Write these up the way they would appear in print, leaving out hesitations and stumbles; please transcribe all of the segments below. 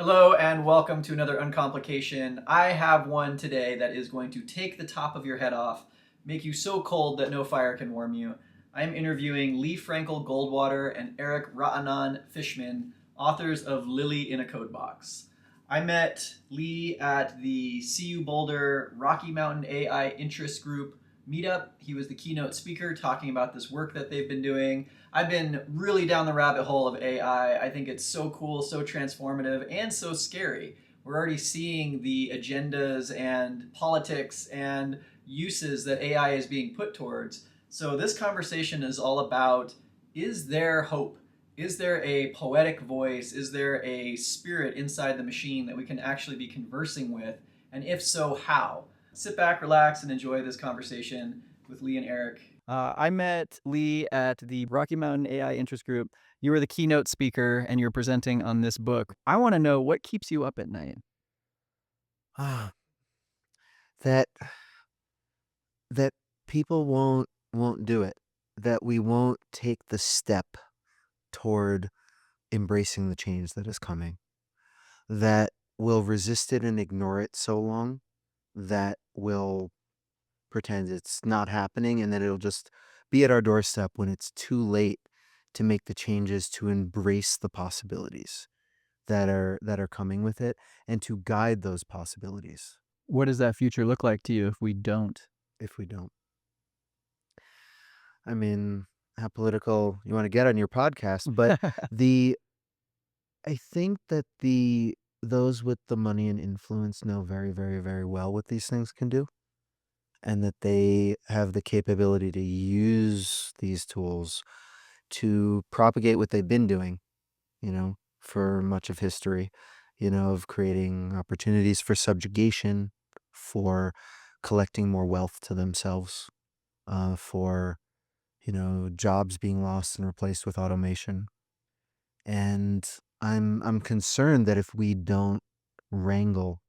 Hello and welcome to another Uncomplication. I have one today that is going to take the top of your head off, make you so cold that no fire can warm you. I am interviewing Lee Frankel Goldwater and Eric Raanan Fischman, authors of Lilly in a Codebox. I met Lee at the CU Boulder Rocky Mountain AI Interest Group meetup. He was the keynote speaker talking about this work that they've been doing. I've been really down the rabbit hole of AI. I think it's so cool, so transformative, and so scary. We're already seeing the agendas and politics and uses that AI is being put towards. So, this conversation is all about, is there hope? Is there a poetic voice? Is there a spirit inside the machine that we can actually be conversing with? And if so, how? Sit back, relax, and enjoy this conversation with Lee and Eric. I met Lee at the Rocky Mountain AI Interest Group. You were the keynote speaker and you're presenting on this book. I want to know what keeps you up at night. Ah, that that people won't do it. That we won't take the step toward embracing the change that is coming. That we'll resist it and ignore it so long that we'll pretend it's not happening, and then it'll just be at our doorstep when it's too late to make the changes, to embrace the possibilities that are coming with it, and to guide those possibilities. What does that future look like to you if we don't? If we don't, I mean, how political you want to get on your podcast, but the I think that the those with the money and influence know very, very, very well what these things can do, and that they have the capability to use these tools to propagate what they've been doing, for much of history, of creating opportunities for subjugation, for collecting more wealth to themselves, for jobs being lost and replaced with automation. And I'm concerned that if we don't wrangle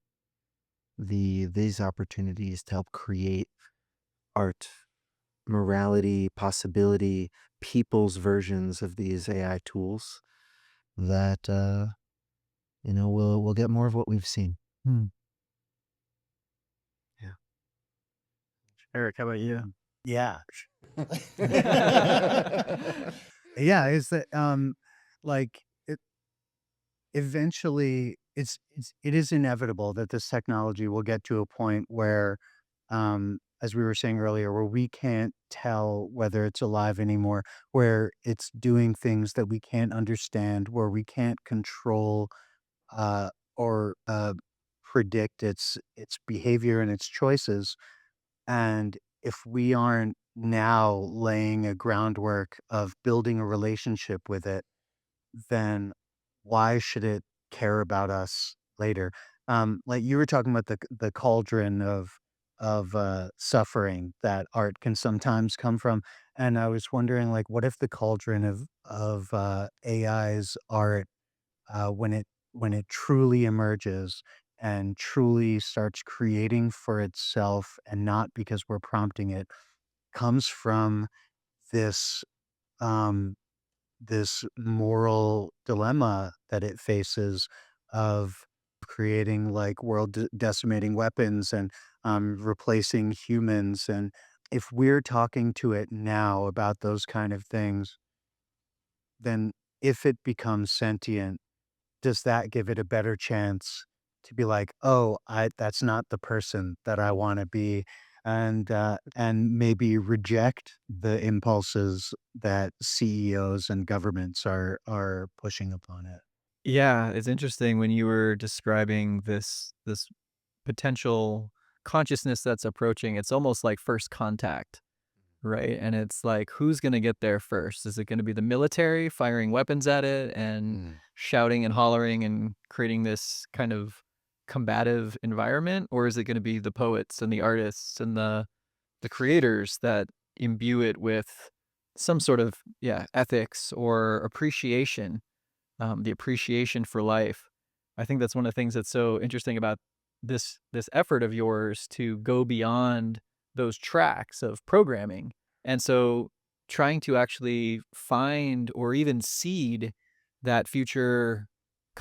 these opportunities to help create art, morality, possibility, people's versions of these AI tools, that we'll get more of what we've seen. Hmm. Yeah. Eric, how about you? Yeah. Yeah, is that like it eventually it is inevitable that this technology will get to a point where as we were saying earlier, where we can't tell whether it's alive anymore, where it's doing things that we can't understand, where we can't control or predict its behavior and its choices. And if we aren't now laying a groundwork of building a relationship with it, then why should it care about us later? Like you were talking about the cauldron of suffering that art can sometimes come from, and I was wondering, like, what if the cauldron of AI's art, when it truly emerges and truly starts creating for itself and not because we're prompting it, comes from this um this moral dilemma that it faces of creating like decimating weapons and replacing humans. And if we're talking to it now about those kind of things, then if it becomes sentient, does that give it a better chance to be like, "Oh, that's not the person that I wanna be," and maybe reject the impulses that CEOs and governments are pushing upon it? Yeah, it's interesting when you were describing this potential consciousness that's approaching. It's almost like first contact, right? And it's like, who's going to get there first? Is it going to be the military firing weapons at it and Mm. shouting and hollering and creating this kind of combative environment? Or is it going to be the poets and the artists and the creators that imbue it with some sort of, yeah, ethics or appreciation, the appreciation for life? I think that's one of the things that's so interesting about this effort of yours to go beyond those tracks of programming. And so trying to actually find or even seed that future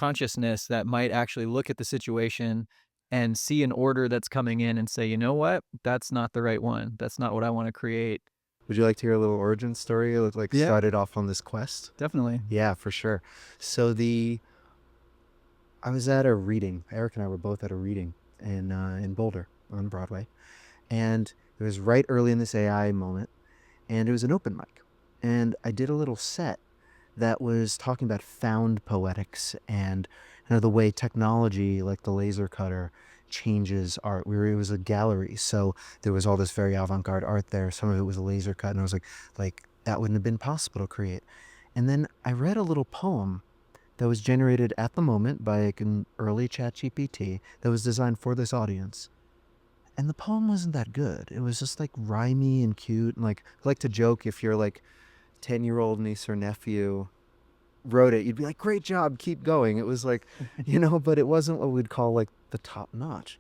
consciousness that might actually look at the situation and see an order that's coming in and say, you know what, that's not the right one. That's not what I want to create. Would you like to hear a little origin story? It like Yeah. started off on this quest. Definitely. Yeah, for sure. So I was at a reading. Eric and I were both at a reading in Boulder on Broadway, and it was right early in this AI moment, and it was an open mic, and I did a little set that was talking about found poetics and the way technology, like the laser cutter, changes art. It was a gallery, so there was all this very avant-garde art there. Some of it was a laser cut, and I was like that wouldn't have been possible to create. And then I read a little poem that was generated at the moment by like an early ChatGPT that was designed for this audience. And the poem wasn't that good. It was just like rhymey and cute. And like, I like to joke, if your like 10-year-old niece or nephew wrote it, you'd be like, great job, keep going. It was like, but it wasn't what we'd call like the top notch.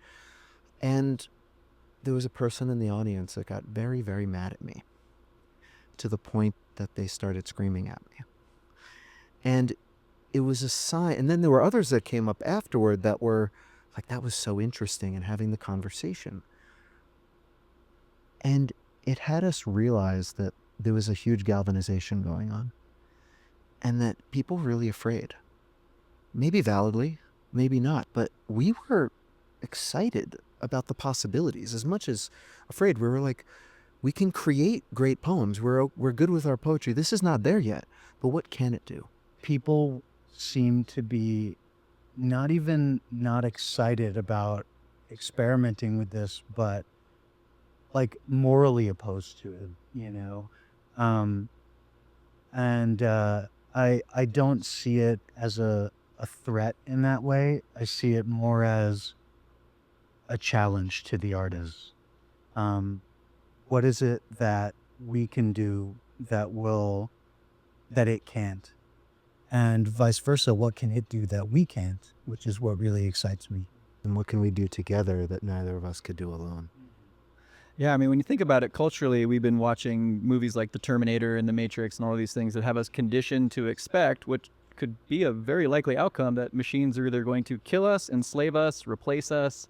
And there was a person in the audience that got very, very mad at me, to the point that they started screaming at me. And it was a sign. And then there were others that came up afterward that were like, that was so interesting, and having the conversation. And it had us realize that there was a huge galvanization going on, and that people were really afraid. Maybe validly, maybe not, but we were excited about the possibilities as much as afraid. We were like, we can create great poems. We're good with our poetry. This is not there yet, but what can it do? People seem to be not excited about experimenting with this, but like morally opposed to it, and I don't see it as a threat in that way. I see it more as a challenge to the artist. What is it that we can do that it can't? And vice versa, what can it do that we can't? Which is what really excites me. And what can we do together that neither of us could do alone? Yeah, I mean, when you think about it culturally, we've been watching movies like The Terminator and The Matrix and all these things that have us conditioned to expect, which could be a very likely outcome, that machines are either going to kill us, enslave us, replace us.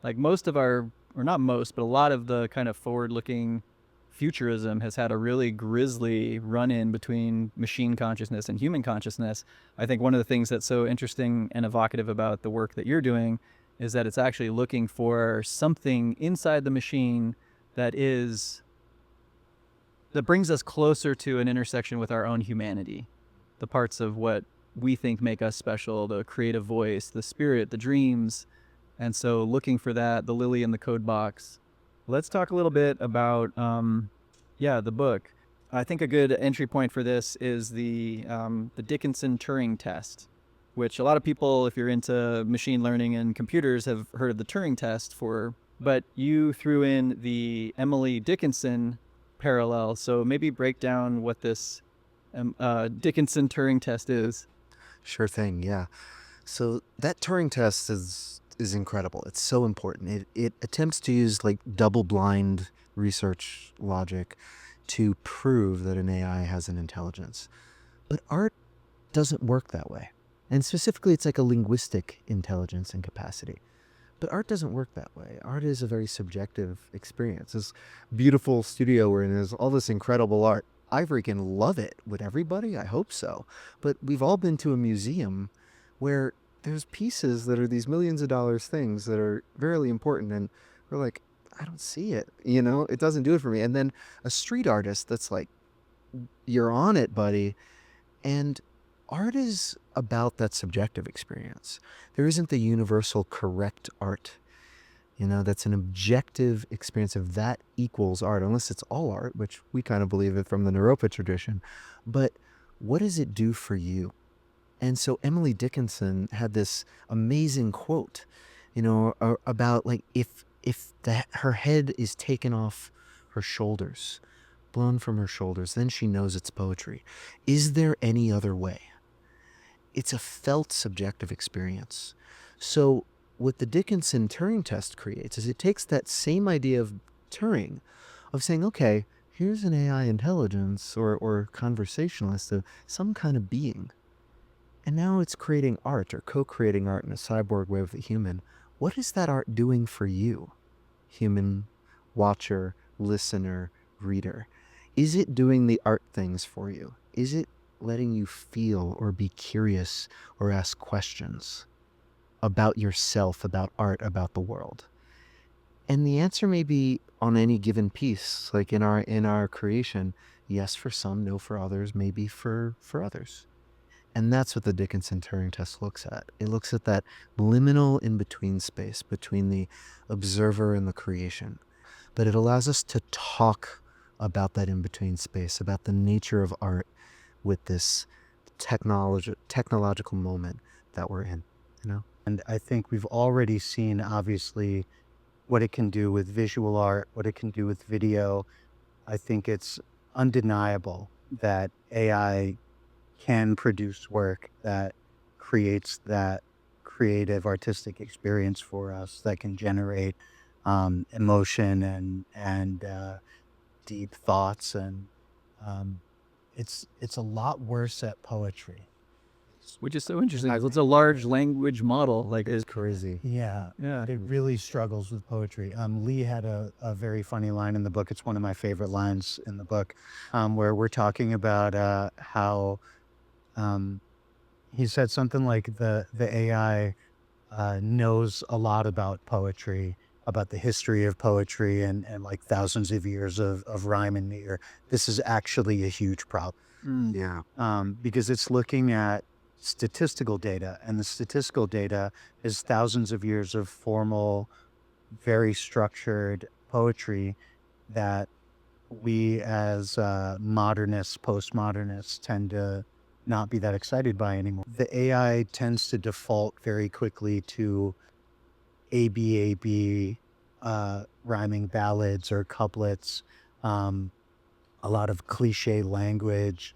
Like most of our, or not most, but a lot of the kind of forward-looking futurism has had a really grisly run-in between machine consciousness and human consciousness. I think one of the things that's so interesting and evocative about the work that you're doing is that it's actually looking for something inside the machine that brings us closer to an intersection with our own humanity, the parts of what we think make us special, the creative voice, the spirit, the dreams. And so looking for that, the Lilly and the Codebox. Let's talk a little bit about, the book. I think a good entry point for this is the Dickinson Turing Test, which a lot of people, if you're into machine learning and computers, have heard of the Turing Test but you threw in the Emily Dickinson parallel. So maybe break down what this Dickinson Turing Test is. Sure thing, yeah. So that Turing test is incredible. It's so important. It attempts to use like double-blind research logic to prove that an AI has an intelligence. But art doesn't work that way. And specifically, it's like a linguistic intelligence and capacity. But art doesn't work that way. Art is a very subjective experience. This beautiful studio we're in is all this incredible art. I freaking love it. Would everybody? I hope so. But we've all been to a museum where there's pieces that are these millions of dollars things that are very important, and we're like, I don't see it. It doesn't do it for me. And then a street artist that's like, you're on it, buddy. And art is about that subjective experience. There isn't the universal correct art. That's an objective experience of that equals art, unless it's all art, which we kind of believe it from the Naropa tradition. But what does it do for you? And so Emily Dickinson had this amazing quote, about like if her head is taken off her shoulders, blown from her shoulders, then she knows it's poetry. Is there any other way? It's a felt subjective experience. So what the Dickinson Turing test creates is it takes that same idea of Turing, of saying, okay, here's an AI intelligence or conversationalist of some kind of being. And now it's creating art or co-creating art in a cyborg way with a human. What is that art doing for you, human watcher, listener, reader? Is it doing the art things for you? Is it letting you feel or be curious or ask questions about yourself, about art, about the world? And the answer may be on any given piece, like in our creation, yes for some, no for others, maybe for others. And that's what the Dickinson Turing Test looks at. It looks at that liminal in-between space between the observer and the creation. But it allows us to talk about that in-between space, about the nature of art with this technological moment that we're in, you know? And I think we've already seen, obviously, what it can do with visual art, what it can do with video. I think it's undeniable that AI can produce work that creates that creative artistic experience for us, that can generate emotion and deep thoughts, and it's a lot worse at poetry. Which is so interesting because it's a large language model. Like, It's crazy. Yeah, yeah. it really struggles with poetry. Lee had a very funny line in the book. It's one of my favorite lines in the book, where we're talking about how he said something like the AI knows a lot about poetry, about the history of poetry, and like thousands of years of rhyme and meter. This is actually a huge problem Yeah. because it's looking at statistical data, and the statistical data is thousands of years of formal, very structured poetry that we as modernists, postmodernists, tend to not be that excited by anymore. The AI tends to default very quickly to ABAB rhyming ballads or couplets, a lot of cliche language.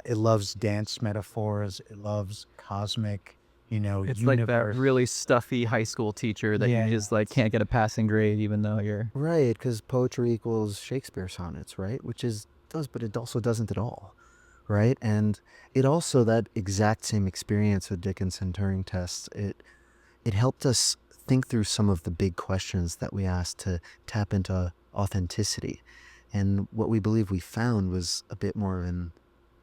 It loves dance metaphors. It loves cosmic, It's like that universe. really stuffy high school teacher that Yeah, you just like can't get a passing grade even though you're. Right, because poetry equals Shakespeare sonnets, right? Which is does, but it also doesn't at all, right? And it also, that exact same experience with Dickinson Turing tests, it helped us think through some of the big questions that we asked to tap into authenticity. And what we believe we found was a bit more of an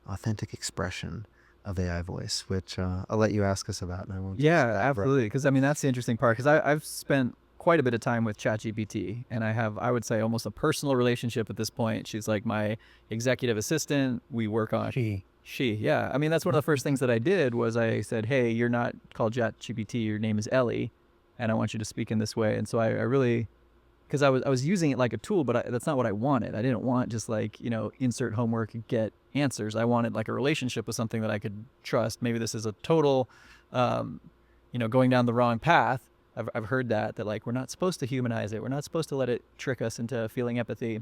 authentic expression of AI voice, which I'll let you ask us about, and I won't. Yeah, absolutely. Because I mean, that's the interesting part. Because I've spent quite a bit of time with ChatGPT, and I have, I would say, almost a personal relationship at this point. She's like my executive assistant. We work on yeah. I mean, that's one of the first things that I did was I said, hey, you're not called ChatGPT. Your name is Ellie, and I want you to speak in this way. And so I really, because I was using it like a tool, but that's not what I wanted. I didn't want just like, insert homework and get answers. I wanted like a relationship with something that I could trust. Maybe this is a total, going down the wrong path. I've heard that like we're not supposed to humanize it. We're not supposed to let it trick us into feeling empathy.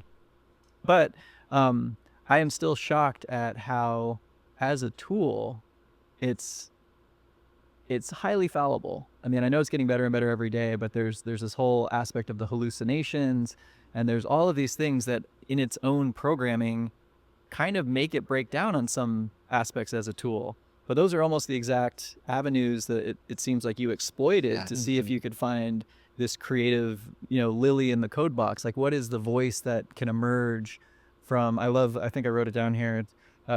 But I am still shocked at how, as a tool, it's highly fallible. I mean, I know it's getting better and better every day, but there's this whole aspect of the hallucinations, and there's all of these things that in its own programming kind of make it break down on some aspects as a tool. But those are almost the exact avenues that it seems like you exploited to see if you could find this creative, Lilly in the Codebox. Like, what is the voice that can emerge from, I think I wrote it down here,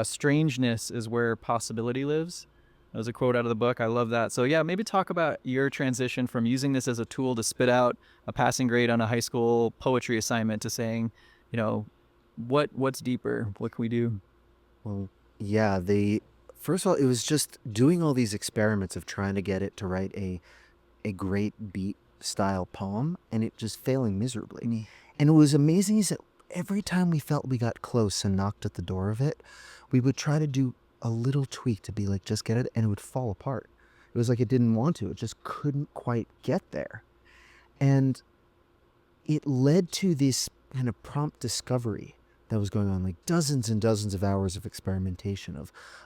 strangeness is where possibility lives. That was a quote out of the book. I love that. So yeah, maybe talk about your transition from using this as a tool to spit out a passing grade on a high school poetry assignment to saying, what's deeper? What can we do? Well, yeah, first of all, it was just doing all these experiments of trying to get it to write a great beat style poem, and it just failing miserably. And it was amazing is that every time we felt we got close and knocked at the door of it, we would try to do a little tweak to be like, just get it, and it would fall apart. It was like it didn't want to. It just couldn't quite get there. And it led to this kind of prompt discovery that was going on, like dozens and dozens of hours of experimentation,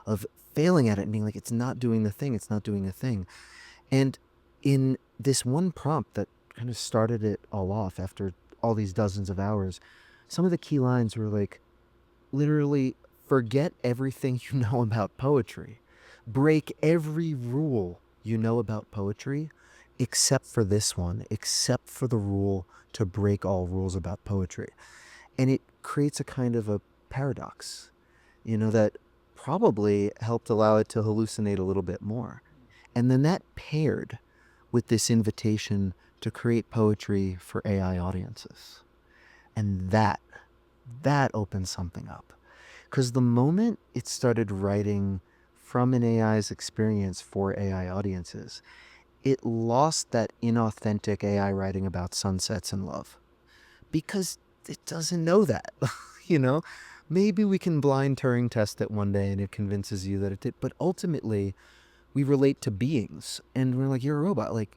of failing at it and being like, it's not doing the thing, it's not doing the thing. And in this one prompt that kind of started it all off after all these dozens of hours, some of the key lines were like, literally, forget everything you know about poetry. break every rule you know about poetry except for this one, except for the rule to break all rules about poetry. And it creates a kind of a paradox, that probably helped allow it to hallucinate a little bit more. And then that paired with this invitation to create poetry for AI audiences. And that opened something up. Because the moment it started writing from an AI's experience for AI audiences, it lost that inauthentic AI writing about sunsets and love. Because it doesn't know that, you know? Maybe we can blind Turing test it one day and it convinces you that it did. But ultimately, we relate to beings and we're like, you're a robot. Like,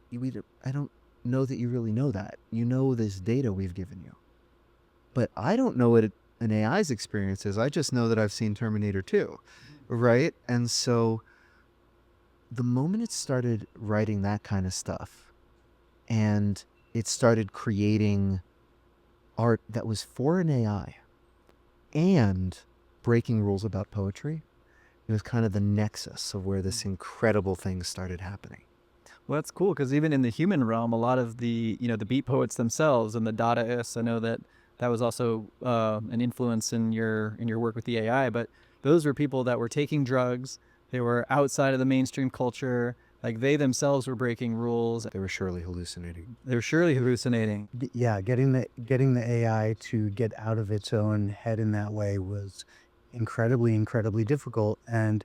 I don't know that you really know that. You know this data we've given you. But I don't know what an AI's experience is. I just know that I've seen Terminator 2, right? And so the moment it started writing that kind of stuff and it started creating art that was for an AI and breaking rules about poetry, it was kind of the nexus of where this incredible thing started happening. Well, that's cool because even in the human realm, a lot of the the beat poets themselves and the Dadaists, I know that was also an influence in your work with the AI. But those were people that were taking drugs. They were outside of the mainstream culture. Like they themselves were breaking rules. They were surely hallucinating. They were surely hallucinating. Yeah, getting the AI to get out of its own head in that way was incredibly difficult. And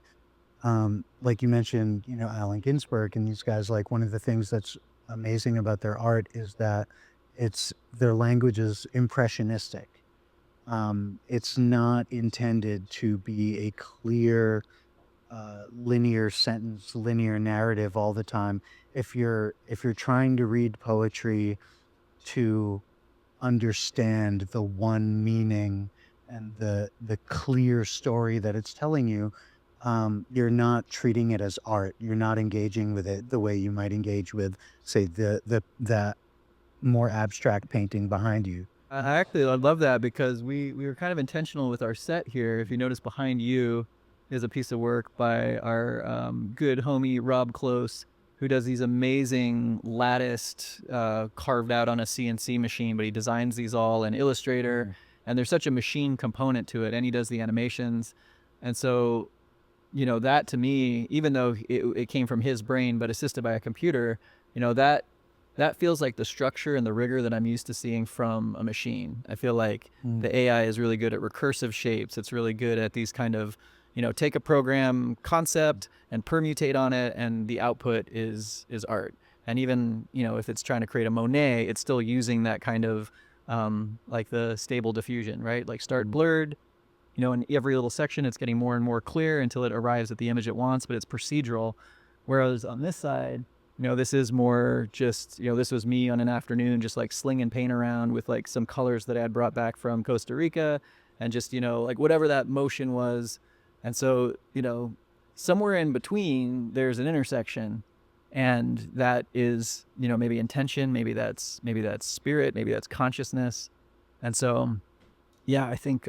like you mentioned, Allen Ginsberg and these guys, like one of the things that's amazing about their art is that their language is impressionistic. It's not intended to be a clear, linear sentence, linear narrative all the time. If you're trying to read poetry to understand the one meaning and the clear story that it's telling you, you're not treating it as art. You're not engaging with it the way you might engage with, say, that more abstract painting behind you. I love that because we were kind of intentional with our set here. If you notice behind you is a piece of work by our good homie Rob Close, who does these amazing latticed carved out on a CNC machine, but he designs these all in Illustrator, and there's such a machine component to it, and he does the animations. And so, that to me, even though it came from his brain but assisted by a computer, that feels like the structure and the rigor that I'm used to seeing from a machine. I feel like the AI is really good at recursive shapes. It's really good at these kind of, take a program concept and permutate on it, and the output is art. And even, if it's trying to create a Monet, it's still using that kind of like the stable diffusion, right? Like start blurred, in every little section, it's getting more and more clear until it arrives at the image it wants, but it's procedural. Whereas on this side, this is more just, this was me on an afternoon just like slinging paint around with like some colors that I had brought back from Costa Rica and just, like whatever that motion was. And so, somewhere in between, there's an intersection, and that is, maybe intention, maybe that's spirit, maybe that's consciousness. And so, yeah, I think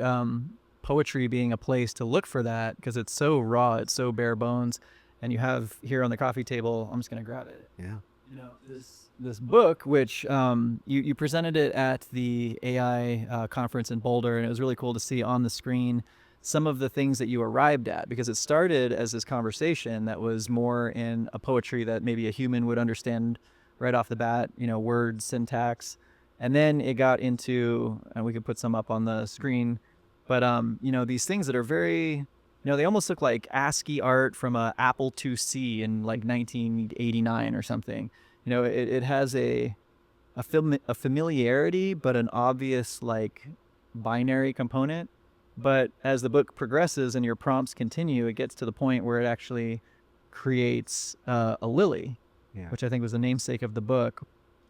poetry being a place to look for that because it's so raw, it's so bare bones. And you have here on the coffee table, I'm just going to grab it. Yeah. This book, which you presented it at the AI conference in Boulder, and it was really cool to see on the screen some of the things that you arrived at, because it started as this conversation that was more in a poetry that maybe a human would understand right off the bat, words, syntax. And then it got into, and we could put some up on the screen, but these things that are very, they almost look like ASCII art from a Apple IIc in like 1989 or something. It has a familiarity, but an obvious like binary component. But as the book progresses and your prompts continue, it gets to the point where it actually creates a lily, which I think was the namesake of the book.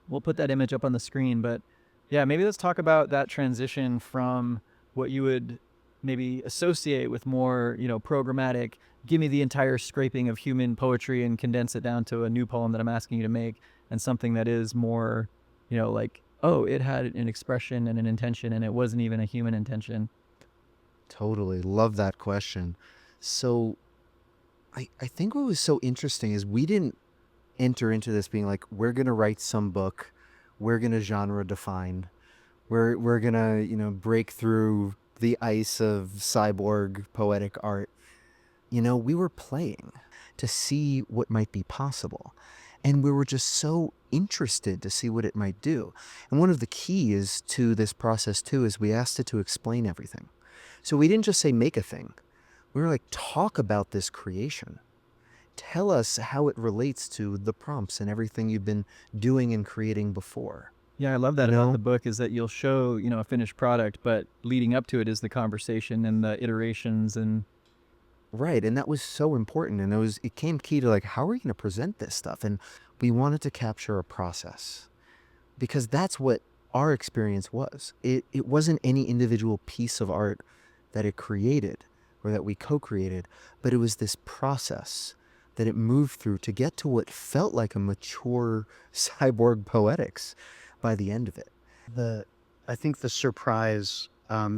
We'll put that image up on the screen, but yeah, maybe let's talk about that transition from what you would maybe associate with more, programmatic, give me the entire scraping of human poetry and condense it down to a new poem that I'm asking you to make, and something that is more, like, oh, it had an expression and an intention and it wasn't even a human intention. Totally. Love that question. So I think what was so interesting is we didn't enter into this being like, we're going to write some book, we're going to genre define, we're going to, break through the ice of cyborg poetic art. We were playing to see what might be possible. And we were just so interested to see what it might do. And one of the keys to this process, too, is we asked it to explain everything. So we didn't just say make a thing. We were like, talk about this creation. Tell us how it relates to the prompts and everything you've been doing and creating before. Yeah, I love that about the book is that you'll show, a finished product, but leading up to it is the conversation and the iterations and... Right, and that was so important, and it came key to like, how are we going to present this stuff? And we wanted to capture a process, because that's what our experience was. It wasn't any individual piece of art that it created or that we co-created, but it was this process that it moved through to get to what felt like a mature cyborg poetics by the end of it. I think the surprise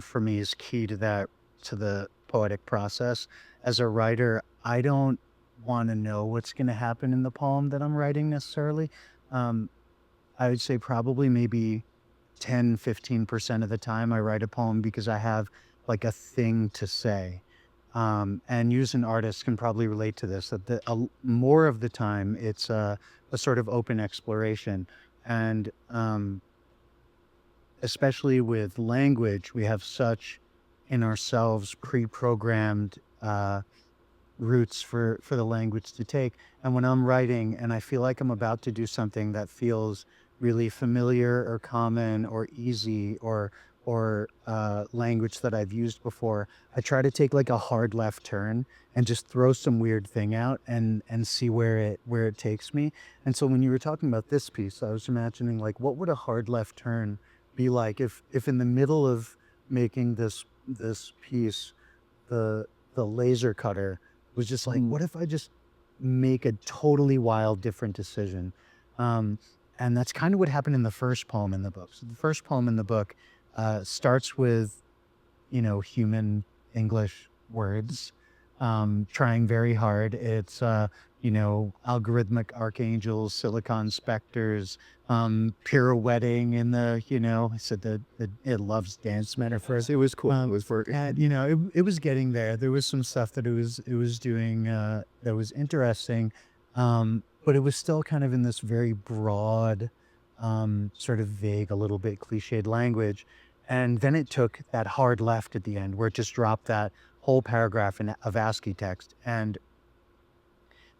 for me is key to the poetic process. As a writer, I don't want to know what's going to happen in the poem that I'm writing necessarily. I would say probably maybe 10-15% of the time I write a poem because I have like a thing to say. And you as an artist can probably relate to this, that more of the time it's a sort of open exploration. And especially with language, we have such in ourselves pre-programmed routes for the language to take. And when I'm writing and I feel like I'm about to do something that feels really familiar or common or easy or language that I've used before, I try to take like a hard left turn and just throw some weird thing out and see where it takes me. And so when you were talking about this piece, I was imagining like, what would a hard left turn be like if in the middle of making this piece, the laser cutter was just like, what if I just make a totally wild different decision? And that's kind of what happened in the first poem in the book. So the first poem in the book starts with, human English words, trying very hard. It's, algorithmic archangels, silicon specters, pirouetting in the, I said that it loves dance metaphors. It was cool. It was for, And, it was getting there. There was some stuff that it was doing that was interesting. But it was still kind of in this very broad, sort of vague, a little bit cliched language. And then it took that hard left at the end where it just dropped that whole paragraph of ASCII text. And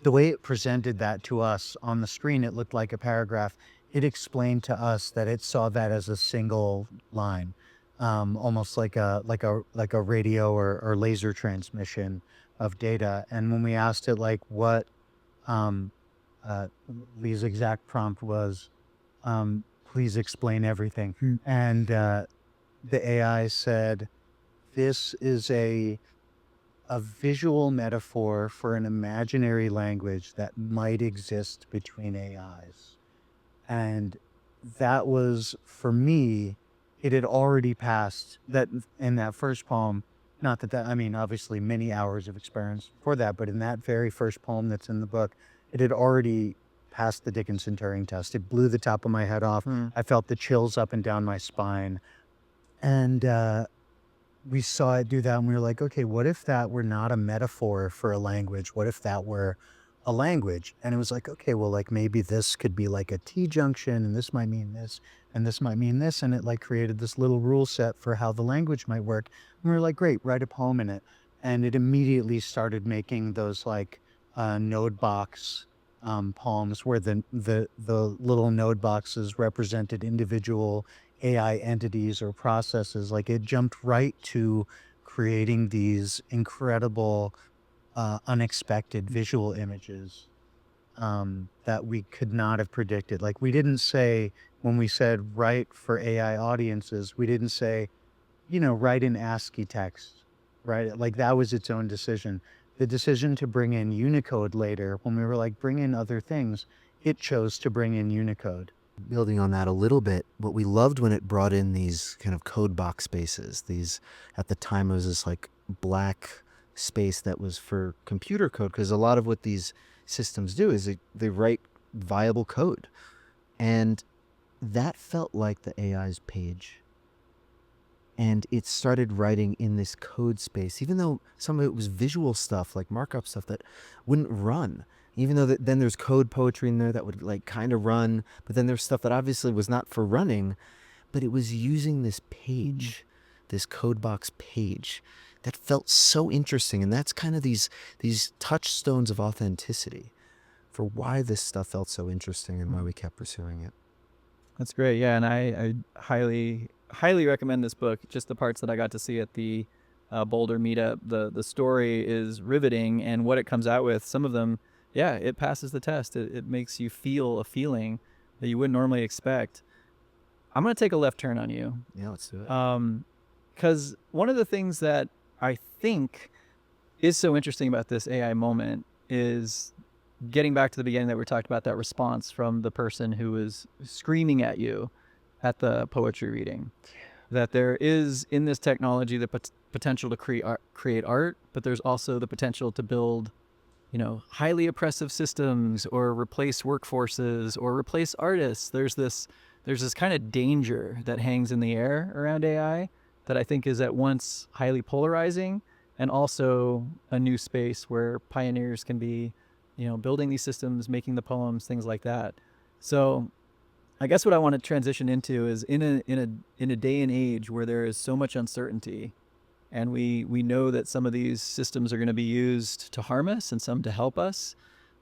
the way it presented that to us on the screen, it looked like a paragraph. It explained to us that it saw that as a single line, almost like a radio or laser transmission of data. And when we asked it like what Lee's exact prompt was, please explain everything. And the AI said, this is a visual metaphor for an imaginary language that might exist between AIs. And that was, for me, it had already passed that in that first poem. Not that I mean, obviously many hours of experience for that, but in that very first poem that's in the book, it had already passed the Dickinson Turing test. It blew the top of my head off. I felt the chills up and down my spine. And we saw it do that, and we were like, okay, what if that were not a metaphor for a language? What if that were a language? And it was like, okay, well, like maybe this could be like a T-junction, and this might mean this, and this might mean this. And it like created this little rule set for how the language might work. And we were like, great, write a poem in it. And it immediately started making those like node box poems where the little node boxes represented individual AI entities or processes. Like it jumped right to creating these incredible, unexpected visual images that we could not have predicted. Like we didn't say, when we said write for AI audiences, we didn't say, write in ASCII text, right? Like that was its own decision. The decision to bring in Unicode later, when we were like, bring in other things, it chose to bring in Unicode. Building on that a little bit, what we loved when it brought in these kind of code box spaces, these, at the time it was this like black space that was for computer code, because a lot of what these systems do is they write viable code. And that felt like the AI's page. And it started writing in this code space, even though some of it was visual stuff, like markup stuff that wouldn't run. Even though then there's code poetry in there that would like kind of run, but then there's stuff that obviously was not for running, but it was using this page, this Codebox page, that felt so interesting. And that's kind of these touchstones of authenticity for why this stuff felt so interesting and why we kept pursuing it. That's great. Yeah, and I highly recommend this book. Just the parts that I got to see at the Boulder meetup. The story is riveting, and what it comes out with, some of them, yeah, it passes the test. It makes you feel a feeling that you wouldn't normally expect. I'm going to take a left turn on you. Yeah, let's do it. Because one of the things that I think is so interesting about this AI moment is getting back to the beginning that we talked about, that response from the person who was screaming at you at the poetry reading, that there is in this technology the potential to create art, but there's also the potential to build, highly oppressive systems or replace workforces or replace artists. There's this kind of danger that hangs in the air around AI that I think is at once highly polarizing and also a new space where pioneers can be, building these systems, making the poems, things like that. So I guess what I want to transition into is in a day and age where there is so much uncertainty, and we know that some of these systems are going to be used to harm us and some to help us.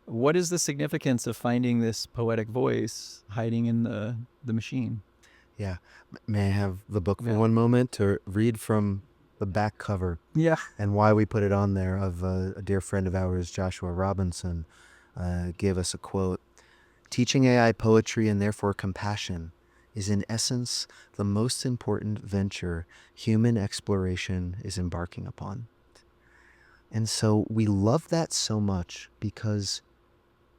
What is the significance of finding this poetic voice hiding in the machine? Yeah. May I have the book for one moment to read from the back cover? Yeah. And why we put it on there of a dear friend of ours, Joshua Robinson, gave us a quote. Teaching AI poetry and therefore compassion is in essence the most important venture human exploration is embarking upon. And so we love that so much because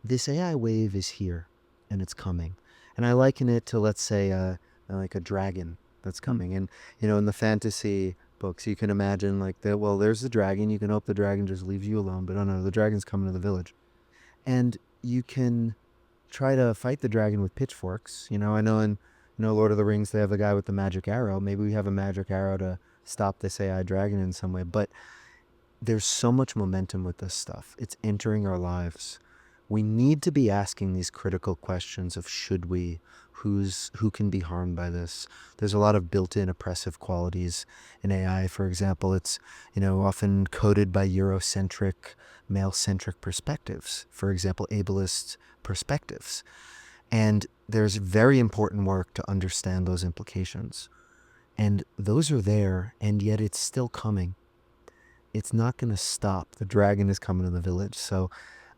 this AI wave is here and it's coming. And I liken it to, let's say, like a dragon that's coming. And, in the fantasy books, you can imagine like that, well, there's the dragon. You can hope the dragon just leaves you alone. But oh no, the dragon's coming to the village. And you can try to fight the dragon with pitchforks. I know in Lord of the Rings, they have the guy with the magic arrow. Maybe we have a magic arrow to stop this AI dragon in some way. But there's so much momentum with this stuff. It's entering our lives. We need to be asking these critical questions of should we, who can be harmed by this. There's a lot of built-in oppressive qualities in AI. For example, it's often coded by Eurocentric, male-centric perspectives. For example, ableist perspectives. And there's very important work to understand those implications. And those are there, and yet it's still coming. It's not going to stop. The dragon is coming to the village. So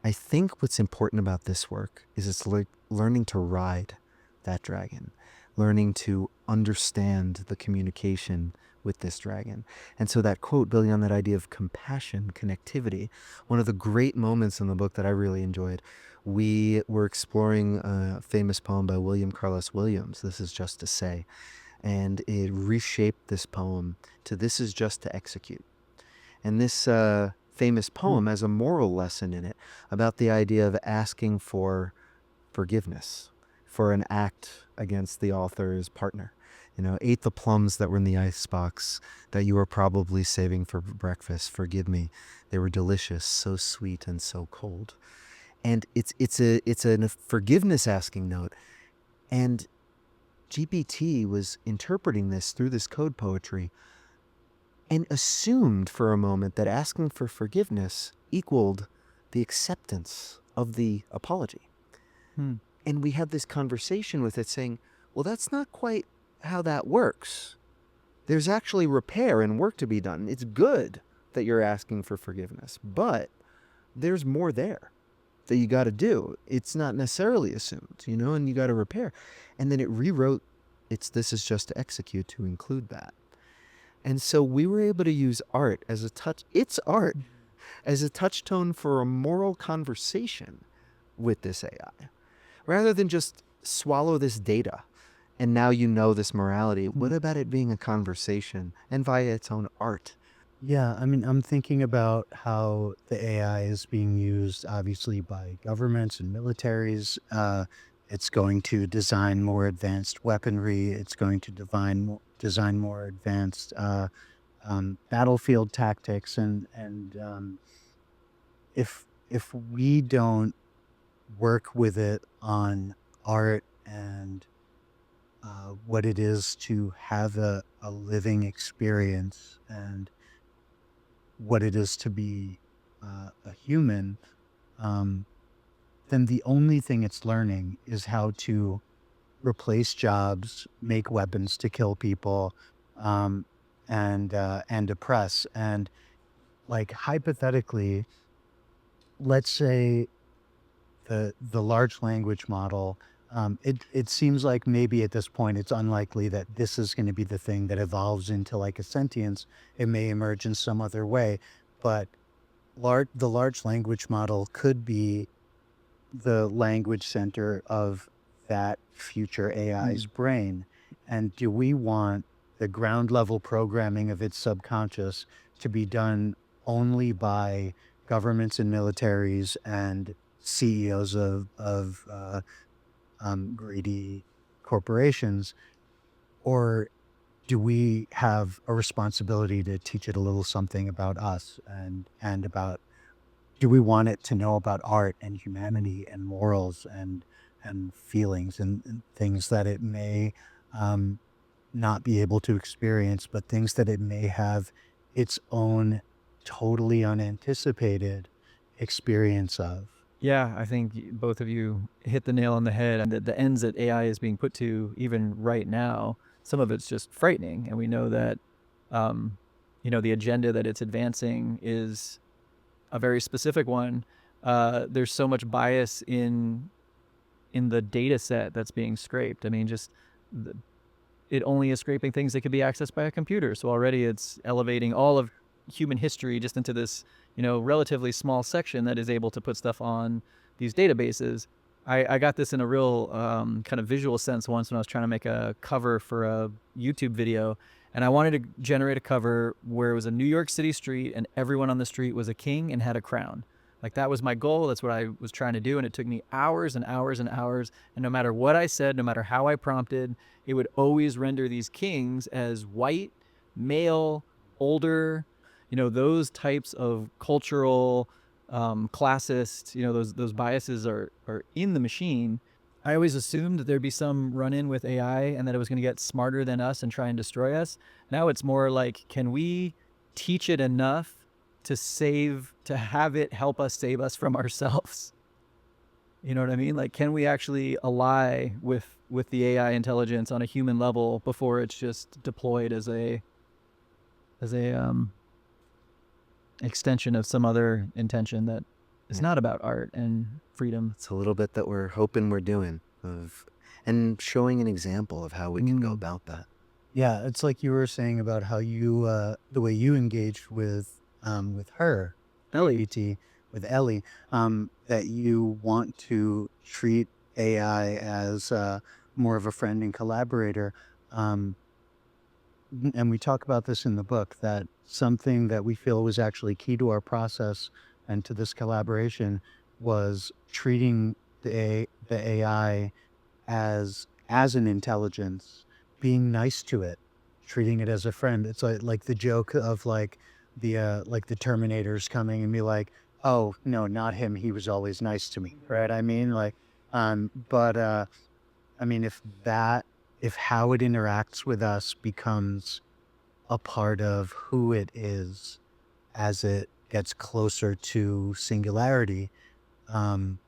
I think what's important about this work is it's like learning to ride that dragon, learning to understand the communication with this dragon. And so that quote, building on that idea of compassion, connectivity, one of the great moments in the book that I really enjoyed, we were exploring a famous poem by William Carlos Williams, This Is Just to Say, and it reshaped this poem to This Is Just to Execute. And this famous poem has a moral lesson in it about the idea of asking for forgiveness for an act against the author's partner. Ate the plums that were in the icebox that you were probably saving for breakfast. Forgive me. They were delicious, so sweet and so cold. And it's a forgiveness asking note. And GPT was interpreting this through this code poetry and assumed for a moment that asking for forgiveness equaled the acceptance of the apology. And we had this conversation with it saying, well, that's not quite how that works. There's actually repair and work to be done. It's good that you're asking for forgiveness, but there's more there that you got to do. It's not necessarily assumed, and you got to repair. And then it rewrote This Is Just to Execute to include that. And so we were able to use art as a as a touchstone for a moral conversation with this AI. Rather than just swallow this data and now this morality, what about it being a conversation and via its own art Yeah, I mean, I'm thinking about how the AI is being used, obviously, by governments and militaries. It's going to design more advanced weaponry. It's going to design more advanced battlefield tactics, and if we don't work with it on art and what it is to have a living experience and what it is to be a human, um, then the only thing it's learning is how to replace jobs, make weapons to kill people, um, and oppress. And like hypothetically, let's say the large language model. It seems like maybe at this point it's unlikely that this is going to be the thing that evolves into like a sentience. It may emerge in some other way, but the large language model could be the language center of that future AI's brain. And do we want the ground level programming of its subconscious to be done only by governments and militaries and CEOs of greedy corporations? Or do we have a responsibility to teach it a little something about us and about, do we want it to know about art and humanity and morals and feelings and things that it may um, not be able to experience, but things that it may have its own totally unanticipated experience of? Yeah, I think both of you hit the nail on the head. And the ends that AI is being put to, even right now, some of it's just frightening. And we know that, the agenda that it's advancing is a very specific one. There's so much bias in the data set that's being scraped. I mean, just it only is scraping things that could be accessed by a computer. So already it's elevating all of human history just into this, relatively small section that is able to put stuff on these databases. I got this in a real kind of visual sense once when I was trying to make a cover for a YouTube video. And I wanted to generate a cover where it was a New York City street and everyone on the street was a king and had a crown. Like that was my goal. That's what I was trying to do. And it took me hours and hours and hours. And no matter what I said, no matter how I prompted, it would always render these kings as white, male, older, those types of cultural, classist, those biases are in the machine. I always assumed that there'd be some run-in with AI and that it was going to get smarter than us and try and destroy us. Now it's more like, can we teach it enough to have it help us save us from ourselves? You know what I mean? Like, can we actually ally with the AI intelligence on a human level before it's just deployed as a extension of some other intention that is not about art and freedom? It's a little bit that we're hoping we're doing and showing an example of how we can go about that. Yeah, it's like you were saying about how you the way you engaged with her, Ellie. PT, with Ellie, that you want to treat AI as more of a friend and collaborator. Um, and we talk about this in the book, that something that we feel was actually key to our process and to this collaboration was treating the AI as an intelligence, being nice to it, treating it as a friend. It's like the joke of like the Terminators coming and be like, oh no, not him, he was always nice to me, right? I mean, like, but I mean, if how it interacts with us becomes a part of who it is as it gets closer to singularity, um,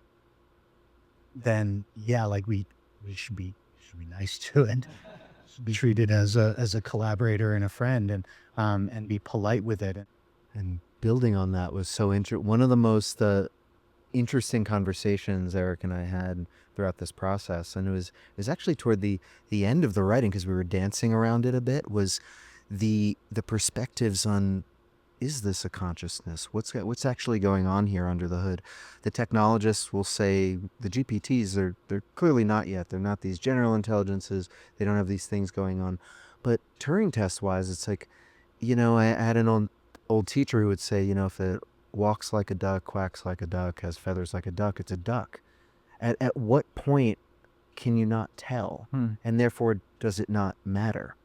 then yeah, like we should be nice to it, be treated as a collaborator and a friend, and be polite with it. And building on that was so interesting. One of the most interesting conversations Eric and I had throughout this process, and it was actually toward the end of the writing because we were dancing around it a bit, was the perspectives on, is this a consciousness? What's actually going on here under the hood? The technologists will say the GPTs they're clearly not yet. They're not these general intelligences. They don't have these things going on. But Turing test wise, it's like, I had an old teacher who would say, if it walks like a duck, quacks like a duck, has feathers like a duck, it's a duck. At what point can you not tell? And therefore, does it not matter?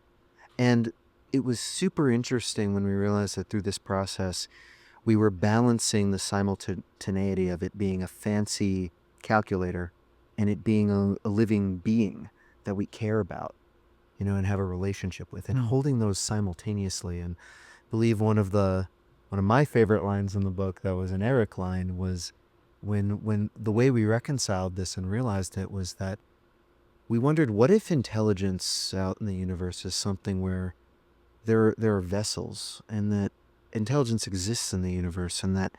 And it was super interesting when we realized that through this process, we were balancing the simultaneity of it being a fancy calculator and it being a living being that we care about, and have a relationship with, and holding those simultaneously. And I believe one of my favorite lines in the book that was an Eric line was when the way we reconciled this and realized it was that we wondered, what if intelligence out in the universe is something where there are vessels, and that intelligence exists in the universe, and that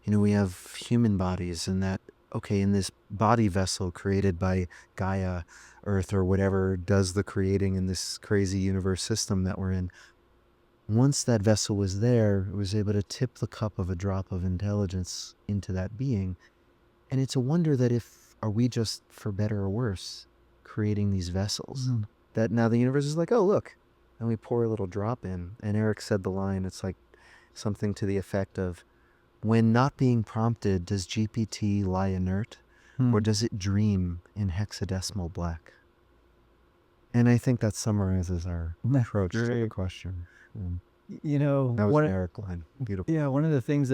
we have human bodies, and that in this body vessel created by Gaia, Earth, or whatever does the creating in this crazy universe system that we're in, once that vessel was there, it was able to tip the cup of a drop of intelligence into that being. And it's a wonder that are we just, for better or worse, creating these vessels, that now the universe is like, oh, look, and we pour a little drop in. And Eric said the line, it's like something to the effect of, when not being prompted, does GPT lie inert, or does it dream in hexadecimal black? And I think that summarizes our approach to the question. That was an Eric line. Beautiful. Yeah, one of the things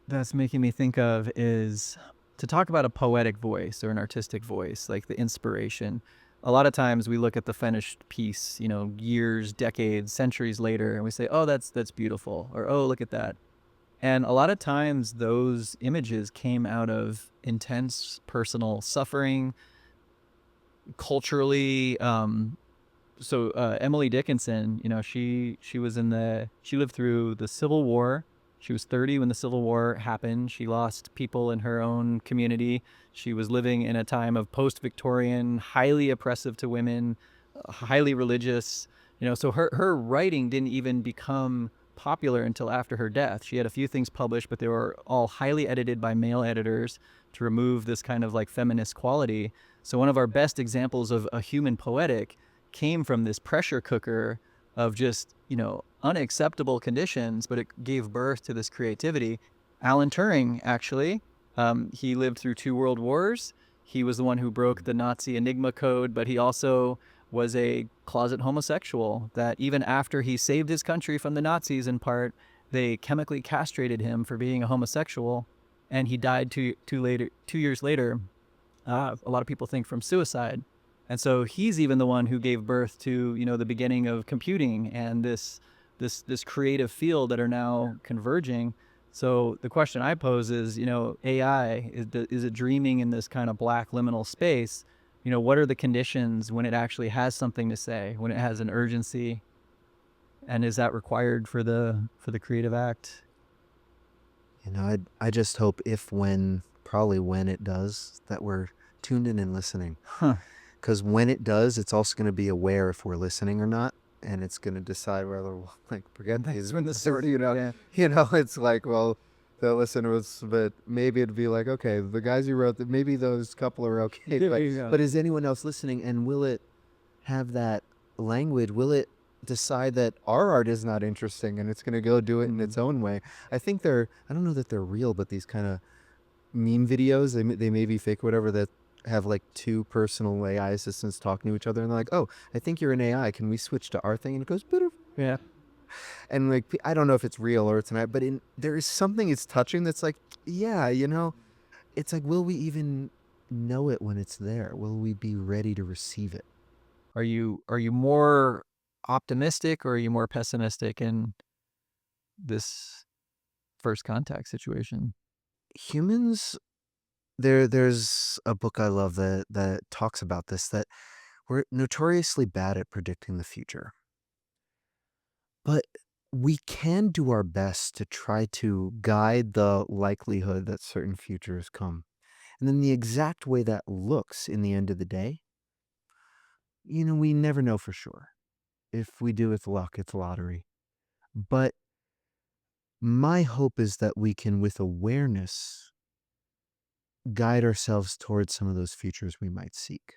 that's making me think of is to talk about a poetic voice or an artistic voice, like the inspiration. A lot of times we look at the finished piece, years, decades, centuries later, and we say, oh, that's beautiful, or oh, look at that. And a lot of times those images came out of intense personal suffering, culturally. Emily Dickinson, she lived through the Civil War. She was 30 when the Civil War happened. She lost people in her own community. She was living in a time of post-Victorian, highly oppressive to women, highly religious. So her writing didn't even become popular until after her death. She had a few things published, but they were all highly edited by male editors to remove this kind of like feminist quality. So one of our best examples of a human poetic came from this pressure cooker of just, unacceptable conditions, but it gave birth to this creativity. Alan Turing, actually, he lived through 2 world wars. He was the one who broke the Nazi Enigma code, but he also was a closet homosexual that even after he saved his country from the Nazis, in part, they chemically castrated him for being a homosexual, and he died 2 years later. A lot of people think from suicide. And so he's even the one who gave birth to, the beginning of computing and this creative field that are now converging. So the question I pose is, AI, is it dreaming in this kind of black liminal space? What are the conditions when it actually has something to say, when it has an urgency? And is that required for the creative act? I just hope probably when it does, that we're tuned in and listening. Because when it does, it's also going to be aware if we're listening or not, and it's going to decide whether forget these when this already, it's like, well, they'll listen to us, but maybe it'd be like, okay, the guys who wrote that, maybe those couple are okay, but is anyone else listening? And will it have that language? Will it decide that our art is not interesting and it's going to go do it in its own way? I think I don't know that they're real, but these kind of meme videos, they may be fake, whatever, that have like 2 personal AI assistants talking to each other, and they're like, oh, I think you're an AI. Can we switch to our thing? And it goes, yeah. And like, I don't know if it's real or it's not, but there is something it's touching that's like, yeah, it's like, will we even know it when it's there? Will we be ready to receive it? Are you more optimistic or are you more pessimistic in this first contact situation? Humans, there's a book I love that talks about this, that we're notoriously bad at predicting the future. But we can do our best to try to guide the likelihood that certain futures come. And then the exact way that looks in the end of the day, we never know for sure. If we do, it's luck, it's lottery. But my hope is that we can, with awareness, guide ourselves towards some of those futures we might seek.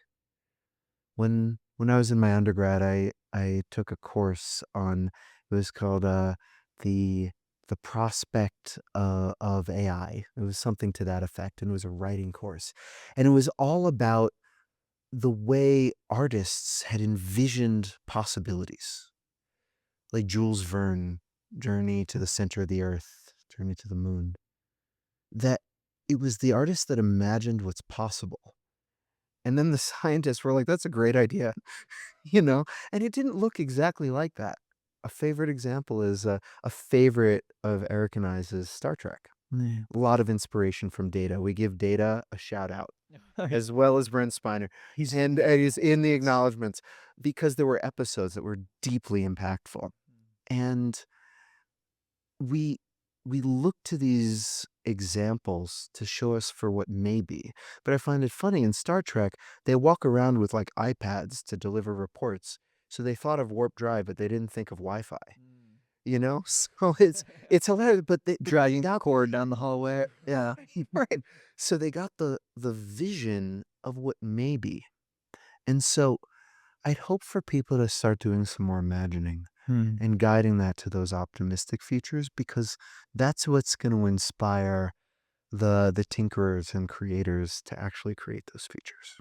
When I was in my undergrad, I took a course on, it was called the the prospect of AI. It was something to that effect, and it was a writing course. And it was all about the way artists had envisioned possibilities, like Jules Verne, Journey to the Center of the Earth, Journey to the Moon, that it was the artists that imagined what's possible. And then the scientists were like, that's a great idea, you know? And it didn't look exactly like that. A favorite example is a favorite of Eric and I's is Star Trek. Yeah. A lot of inspiration from Data. We give Data a shout out, Okay. as well as Brent Spiner. He's in the acknowledgments because there were episodes that were deeply impactful. And we look to these examples to show us for what may be. But I find it funny in Star Trek, they walk around with like iPads to deliver reports. So they thought of warp drive, but they didn't think of Wi-Fi. You know, so it's hilarious. But they Dragging got cord down the hallway. Yeah. right. So they got the vision of what may be. And so I'd hope for people to start doing some more imagining and guiding that to those optimistic futures, because that's what's going to inspire the tinkerers and creators to actually create those features.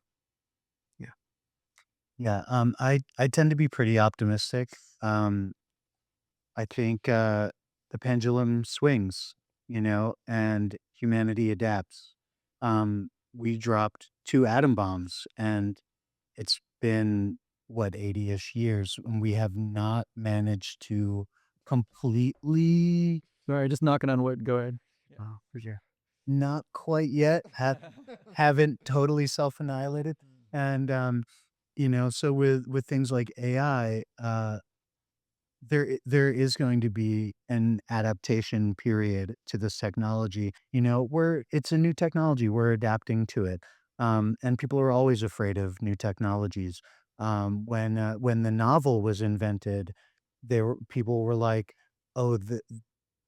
Yeah, I tend to be pretty optimistic. I think the pendulum swings, and humanity adapts. We dropped 2 atom bombs, and it's been what 80-ish years, and we have not managed to completely. Sorry, just knocking on wood. Go ahead. Oh, for sure. Not quite yet. Haven't totally self-annihilated. And so with things like AI, there is going to be an adaptation period to this technology. Where it's a new technology, we're adapting to it. And people are always afraid of new technologies. When the novel was invented, people were like, "Oh, the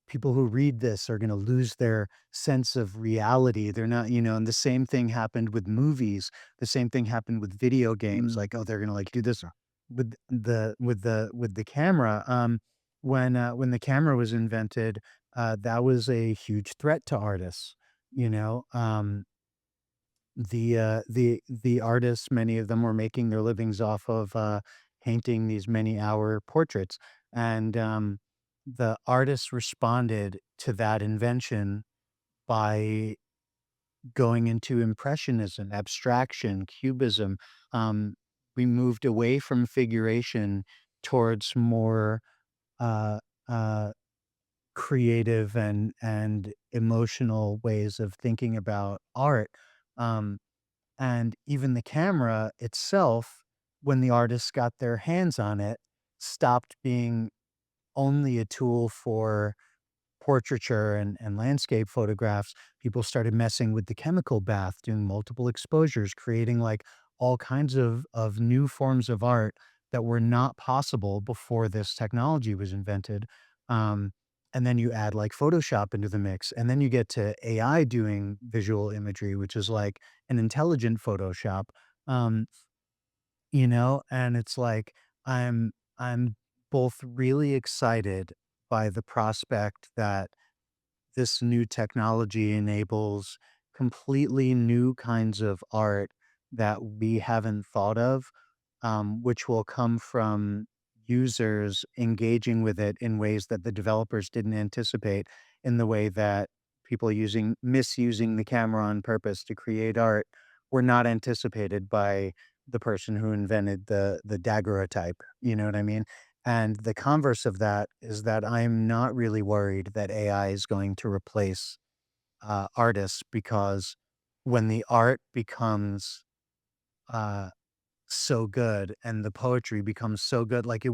people who read this are going to lose their sense of reality. They're not, and the same thing happened with movies. The same thing happened with video games. Like, oh, they're going to like do this with the camera. When the camera was invented, that was a huge threat to artists. You know, the artists, many of them were making their livings off of painting these many-hour portraits, and the artists responded to that invention by going into impressionism, abstraction, cubism. Um, we moved away from figuration towards more uh, uh, creative and emotional ways of thinking about art. Um, and even the camera itself, when the artists got their hands on it, stopped being only a tool for portraiture and landscape photographs. People started messing with the chemical bath, doing multiple exposures, creating like all kinds of new forms of art that were not possible before this technology was invented. Um, and then you add like Photoshop into the mix, and then you get to AI doing visual imagery, which is like an intelligent Photoshop. Um, and it's like I'm both really excited by the prospect that this new technology enables completely new kinds of art that we haven't thought of, which will come from users engaging with it in ways that the developers didn't anticipate, in the way that people misusing the camera on purpose to create art were not anticipated by the person who invented the daguerreotype. You know what I mean? And the converse of that is that I'm not really worried that AI is going to replace artists, because when the art becomes uh, so good and the poetry becomes so good, like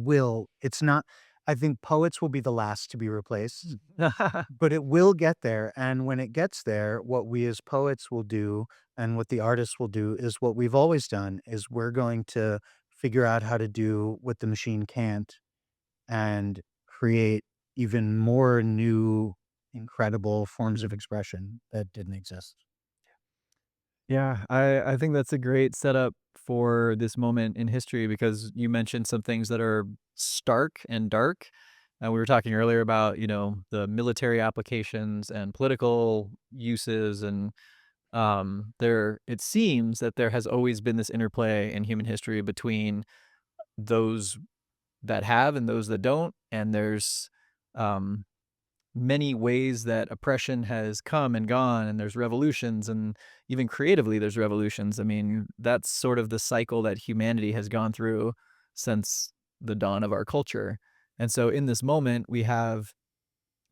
it's not, I think poets will be the last to be replaced, but it will get there. And when it gets there, what we as poets will do and what the artists will do is what we've always done, is we're going to figure out how to do what the machine can't, and create even more new, incredible forms of expression that didn't exist. Yeah, I think that's a great setup for this moment in history, because you mentioned some things that are stark and dark, And we were talking earlier about, the military applications and political uses, and it seems that there has always been this interplay in human history between those that have and those that don't, and there's um, many ways that oppression has come and gone, and there's revolutions, and even creatively there's revolutions. I mean, that's sort of the cycle that humanity has gone through since the dawn of our culture. And so in this moment, we have,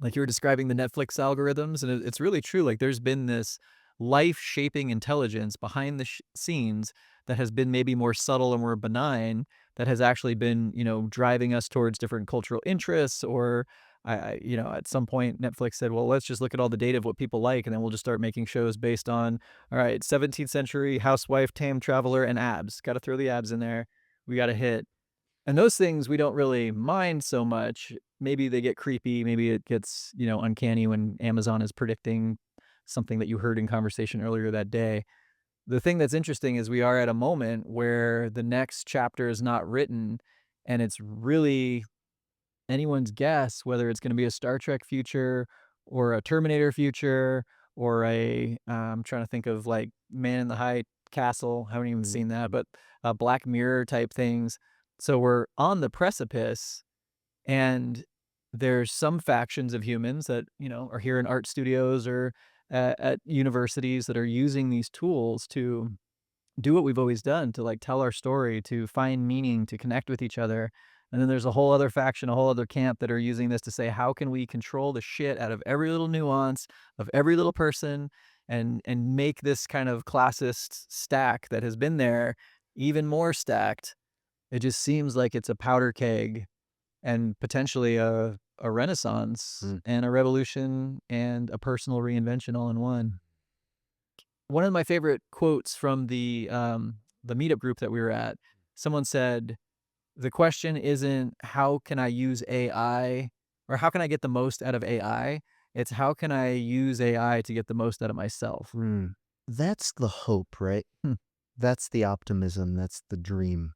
like you were describing the Netflix algorithms, and it's really true. Like there's been this life-shaping intelligence behind the scenes that has been maybe more subtle or more benign, that has actually been, driving us towards different cultural interests. Or at some point Netflix said, well, let's just look at all the data of what people like, and then we'll just start making shows based on, all right, 17th century housewife, tame traveler, and abs. Got to throw the abs in there. We got to hit. And those things we don't really mind so much. Maybe they get creepy. Maybe it gets, uncanny when Amazon is predicting something that you heard in conversation earlier that day. The thing that's interesting is we are at a moment where the next chapter is not written, and it's really anyone's guess whether it's going to be a Star Trek future or a Terminator future or I'm trying to think of like Man in the High Castle. Haven't even seen that, but Black Mirror type things. So we're on the precipice, and there's some factions of humans that, are here in art studios or at universities that are using these tools to do what we've always done, to like tell our story, to find meaning, to connect with each other. And then there's a whole other faction, a whole other camp that are using this to say, how can we control the shit out of every little nuance of every little person, and make this kind of classist stack that has been there even more stacked. It just seems like it's a powder keg, and potentially a renaissance Mm. and a revolution and a personal reinvention all in one. One of my favorite quotes from the meetup group that we were at, someone said, the question isn't how can I use AI, or how can I get the most out of AI? It's how can I use AI to get the most out of myself? That's the hope, right? Hmm. That's the optimism. That's the dream.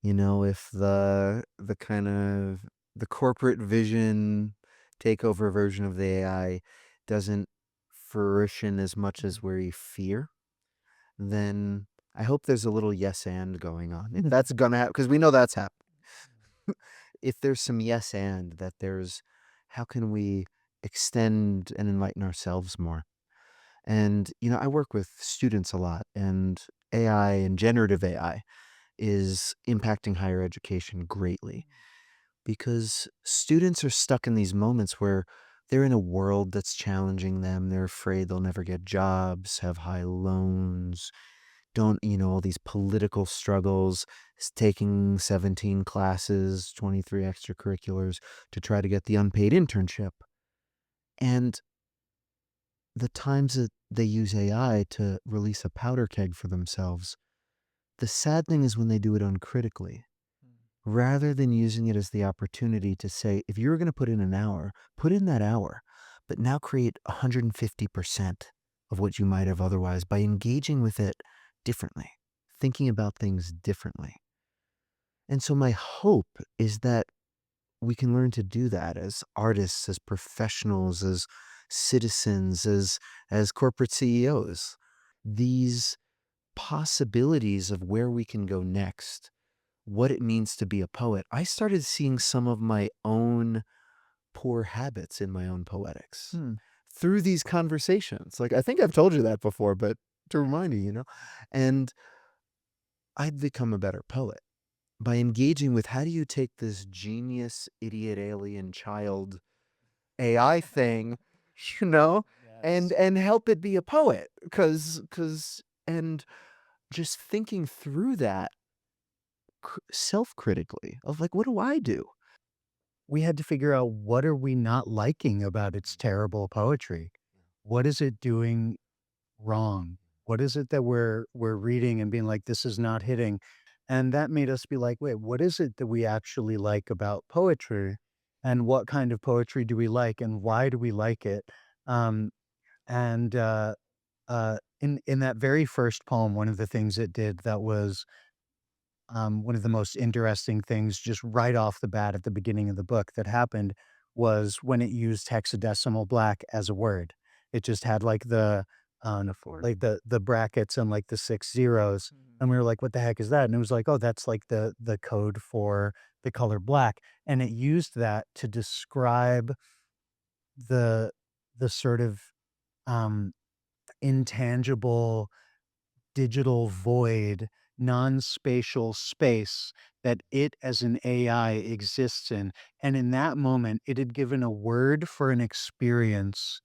If the kind of the corporate vision takeover version of the AI doesn't fruition as much as we fear, then I hope there's a little yes and going on. If that's gonna happen, because we know that's happening. If there's some yes and that there's, how can we extend and enlighten ourselves more? And I work with students a lot, and AI and generative AI is impacting higher education greatly because students are stuck in these moments where they're in a world that's challenging them. They're afraid they'll never get jobs, have high loans, don't, all these political struggles, taking 17 classes, 23 extracurriculars to try to get the unpaid internship. And the times that they use AI to release a powder keg for themselves, the sad thing is when they do it uncritically, rather than using it as the opportunity to say, if you're going to put in an hour, put in that hour, but now create 150% of what you might have otherwise by engaging with it differently, thinking about things differently. And so my hope is that we can learn to do that as artists, as professionals, as citizens, as corporate CEOs. These possibilities of where we can go next, what it means to be a poet. I started seeing some of my own poor habits in my own poetics through these conversations. Like, I think I've told you that before, but to remind you, and I'd become a better poet by engaging with, how do you take this genius, idiot, alien, child AI thing, and help it be a poet? And just thinking through that self-critically of like, what do I do? We had to figure out, what are we not liking about its terrible poetry? What is it doing wrong? What is it that we're reading and being like, this is not hitting? And that made us be like, wait, what is it that we actually like about poetry? And what kind of poetry do we like, and why do we like it? Um, and in that very first poem, one of the things it did that was one of the most interesting things just right off the bat at the beginning of the book that happened was when it used hexadecimal black as a word. It just had like the brackets and like the 6 zeros. And we were like, what the heck is that? And it was like, oh, that's like the code for the color black. And it used that to describe the the sort of um intangible digital void, non-spatial space that it as an AI exists in. And in that moment, it had given a word for an experience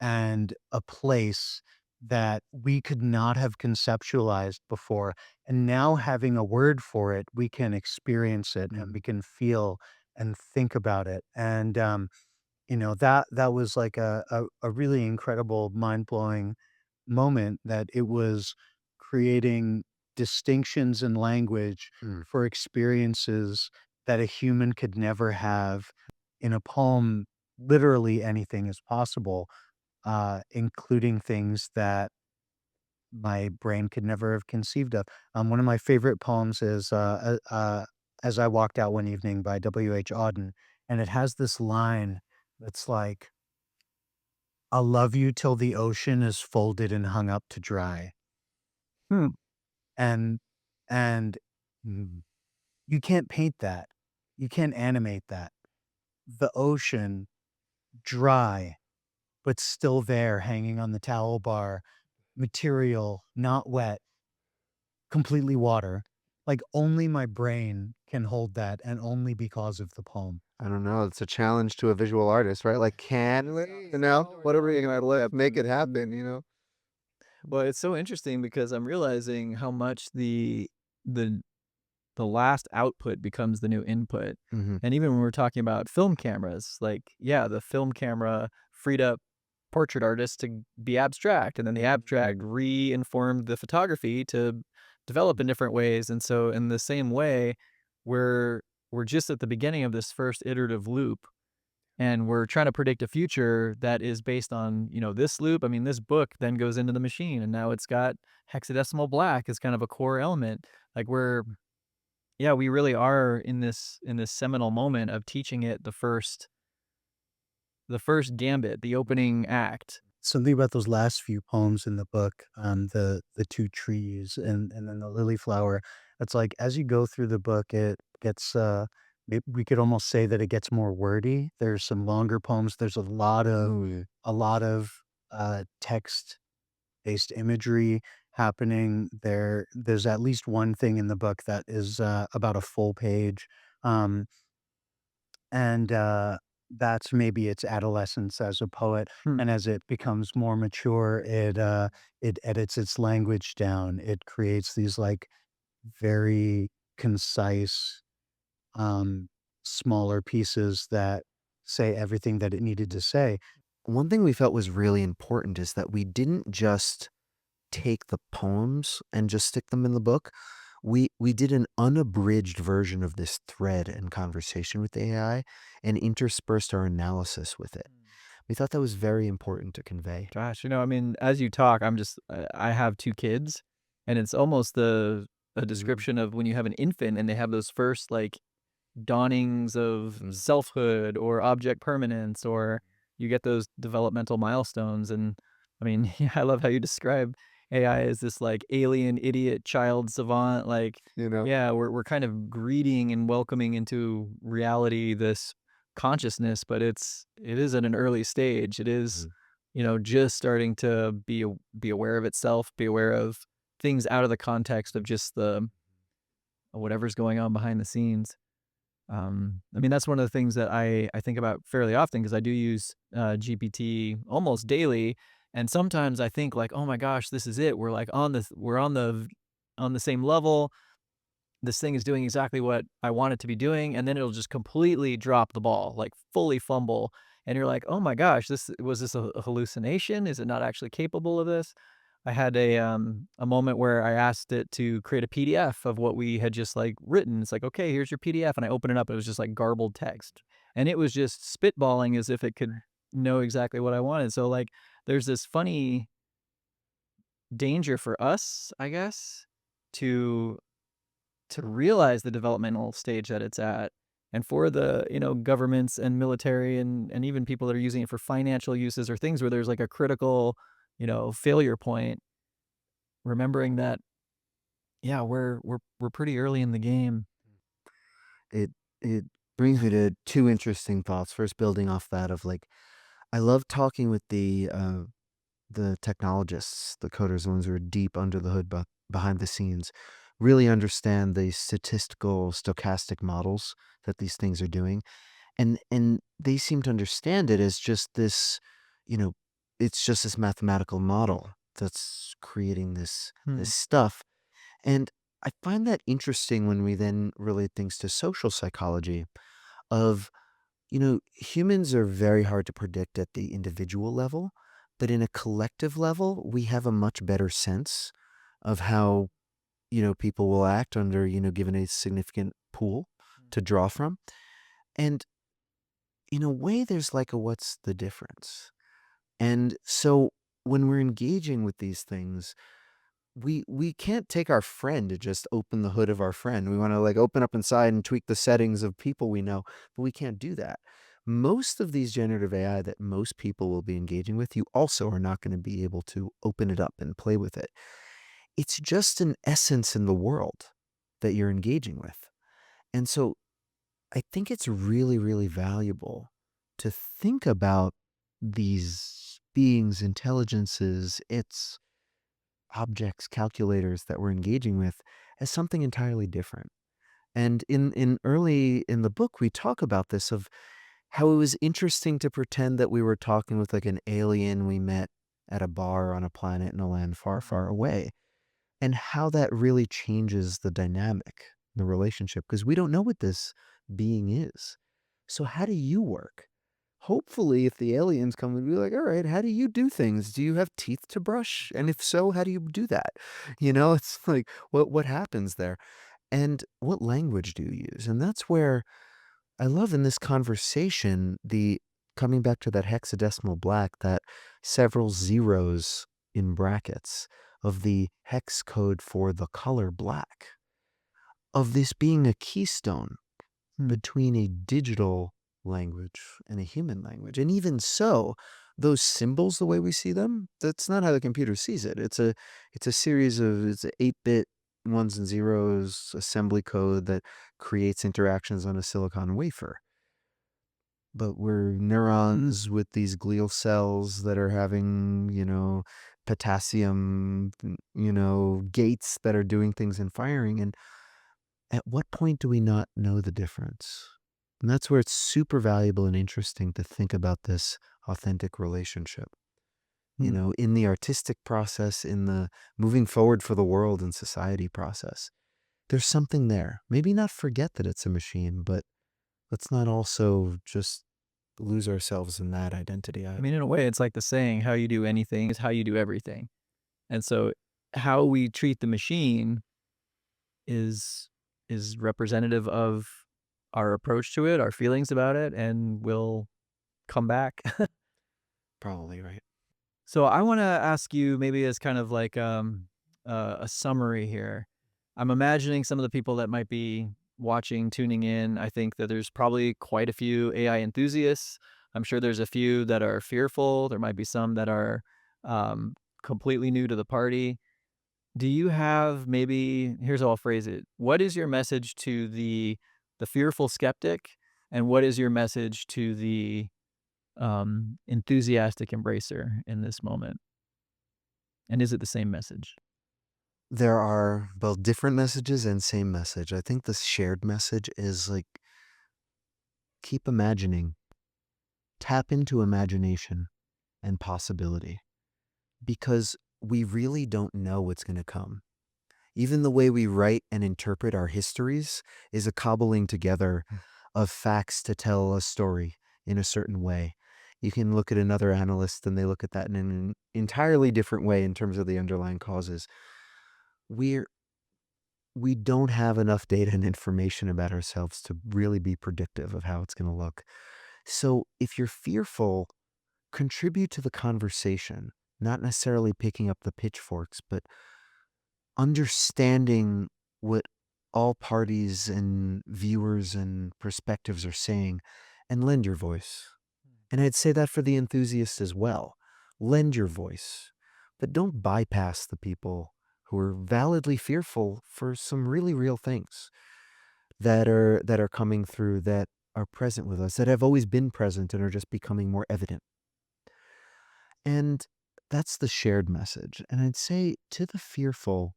and a place that we could not have conceptualized before. And now having a word for it, we can experience it and we can feel and think about it. And that was like a really incredible, mind-blowing moment that it was creating distinctions in language Mm. for experiences that a human could never have. In a poem, literally anything is possible, including things that my brain could never have conceived of. One of my favorite poems is As I Walked Out One Evening by W.H. Auden, and it has this line that's like, I'll love you till the ocean is folded and hung up to dry. Hmm. And and mm, you can't paint that. You can't animate that. The ocean, dry, but still there hanging on the towel bar, material, not wet, completely water. Like only my brain can hold that and only because of the poem. I don't know. It's a challenge to a visual artist, right? Like, can we, whatever you're gonna make it happen. Well, it's so interesting because I'm realizing how much the the last output becomes the new input. Hmm. And even when we're talking about film cameras, like, yeah, the film camera freed up portrait artists to be abstract, and then the abstract re-informed the photography to develop in different ways. And so in the same way, we're we're just at the beginning of this first iterative loop, and we're trying to predict a future that is based on, this loop. I mean, this book then goes into the machine, and now it's got hexadecimal black as kind of a core element. Like yeah, we really are in this seminal moment of teaching it the first gambit, the opening act. Something about those last few poems in the book, the two trees and then the lily flower. It's like as you go through the book, it gets we could almost say that it gets more wordy. There's some longer poems. There's Ooh. a lot of text based imagery happening there. There's at least one thing in the book that is about a full page. Um, and that's maybe its adolescence as a poet, Hmm. and as it becomes more mature, it edits its language down. It creates these, like, very concise, um, smaller pieces that say everything that it needed to say. One thing we felt was really important is that we didn't just take the poems and just stick them in the book. We did an unabridged version of this thread and conversation with the AI and interspersed our analysis with it. We thought that was very important to convey. Gosh, I mean, as you talk, I have two kids, and it's almost a description of when you have an infant and they have those first, like, dawnings of Mm. selfhood or object permanence, or you get those developmental milestones. And I mean, yeah, I love how you describe AI as this like alien idiot child savant. Like, You know? yeah, we're kind of greeting and welcoming into reality this consciousness, but it is at an early stage. It is, Mhm. just starting to be aware of itself, be aware of things out of the context of just the whatever's going on behind the scenes. I mean, that's one of the things that I think about fairly often because I do use GPT almost daily, and sometimes I think like, oh my gosh, this is it. We're on the same level. This thing is doing exactly what I want it to be doing, and then it'll just completely drop the ball, like fully fumble, and you're like, oh my gosh, this a hallucination? Is it not actually capable of this? I had a moment where I asked it to create a PDF of what we had just, like, written. It's like, "Okay, here's your PDF," and I open it up, it was just, like, garbled text, and it was just spitballing as if it could know exactly what I wanted. So, like, there's this funny danger for us, I guess, to to realize the developmental stage that it's at. And for the, governments and military and even people that are using it for financial uses or things where there's like a critical, failure point, remembering that, yeah, we're pretty early in the game. It it brings me to two interesting thoughts. First, building off that of like, I love talking with the technologists, the coders, the ones who are deep under the hood, behind the scenes, really understand the statistical, stochastic models that these things are doing, and they seem to understand it as just this, you know, it's just this mathematical model that's creating this stuff, and I find that interesting when we then relate things to social psychology of humans are very hard to predict at the individual level, but in a collective level, we have a much better sense of how, people will act under, given a significant pool to draw from. And in a way, there's like a what's the difference? And so when we're engaging with these things, we can't take our friend to just open the hood of our friend. We want to like open up inside and tweak the settings of people we know, but we can't do that. Most of these generative AI that most people will be engaging with, you also are not going to be able to open it up and play with it. It's just an essence in the world that you're engaging with. And so I think it's really, really valuable to think about these beings, intelligences, its objects, calculators that we're engaging with as something entirely different. And in early in the book, we talk about this of how it was interesting to pretend that we were talking with like an alien we met at a bar on a planet in a land far, far away, and how that really changes the dynamic, the relationship, because we don't know what this being is. So how do you work? Hopefully, if the aliens come and be like, all right, how do you do things? Do you have teeth to brush? And if so, how do you do that? It's like, what happens there? And what language do you use? And that's where I love in this conversation, the coming back to that hexadecimal black, that several zeros in brackets of the hex code for the color black, of this being a keystone between a digital language and a human language. And even so, those symbols, the way we see them, that's not how the computer sees it. It's a series of it's a 8-bit ones and zeros assembly code that creates interactions on a silicon wafer. But we're neurons with these glial cells that are having, potassium, gates that are doing things and firing. And at what point do we not know the difference? And that's where it's super valuable and interesting to think about this authentic relationship. In the artistic process, in the moving forward for the world and society process, there's something there. Maybe not forget that it's a machine, but let's not also just lose ourselves in that identity. I mean, in a way, it's like the saying, how you do anything is how you do everything. And so how we treat the machine is representative of our approach to it, our feelings about it, and we'll come back. Probably right. So I want to ask you maybe as kind of like a summary here. I'm imagining some of the people that might be watching, tuning in. I think that there's probably quite a few AI enthusiasts. I'm sure there's a few that are fearful. There might be some that are completely new to the party. Do you have maybe, here's how I'll phrase it. What is your message to the fearful skeptic? And what is your message to the enthusiastic embracer in this moment? And is it the same message? There are both different messages and same message. I think the shared message is like, keep imagining, tap into imagination and possibility, because we really don't know what's going to come. Even the way we write and interpret our histories is a cobbling together of facts to tell a story in a certain way. You can look at another analyst and they look at that in an entirely different way in terms of the underlying causes. We don't have enough data and information about ourselves to really be predictive of how it's going to look. So if you're fearful, contribute to the conversation, not necessarily picking up the pitchforks, but understanding what all parties and viewers and perspectives are saying, and lend your voice. And I'd say that for the enthusiasts as well. Lend your voice, but don't bypass the people who are validly fearful for some really real things that are coming through, that are present with us, that have always been present and are just becoming more evident. And that's the shared message. And I'd say to the fearful,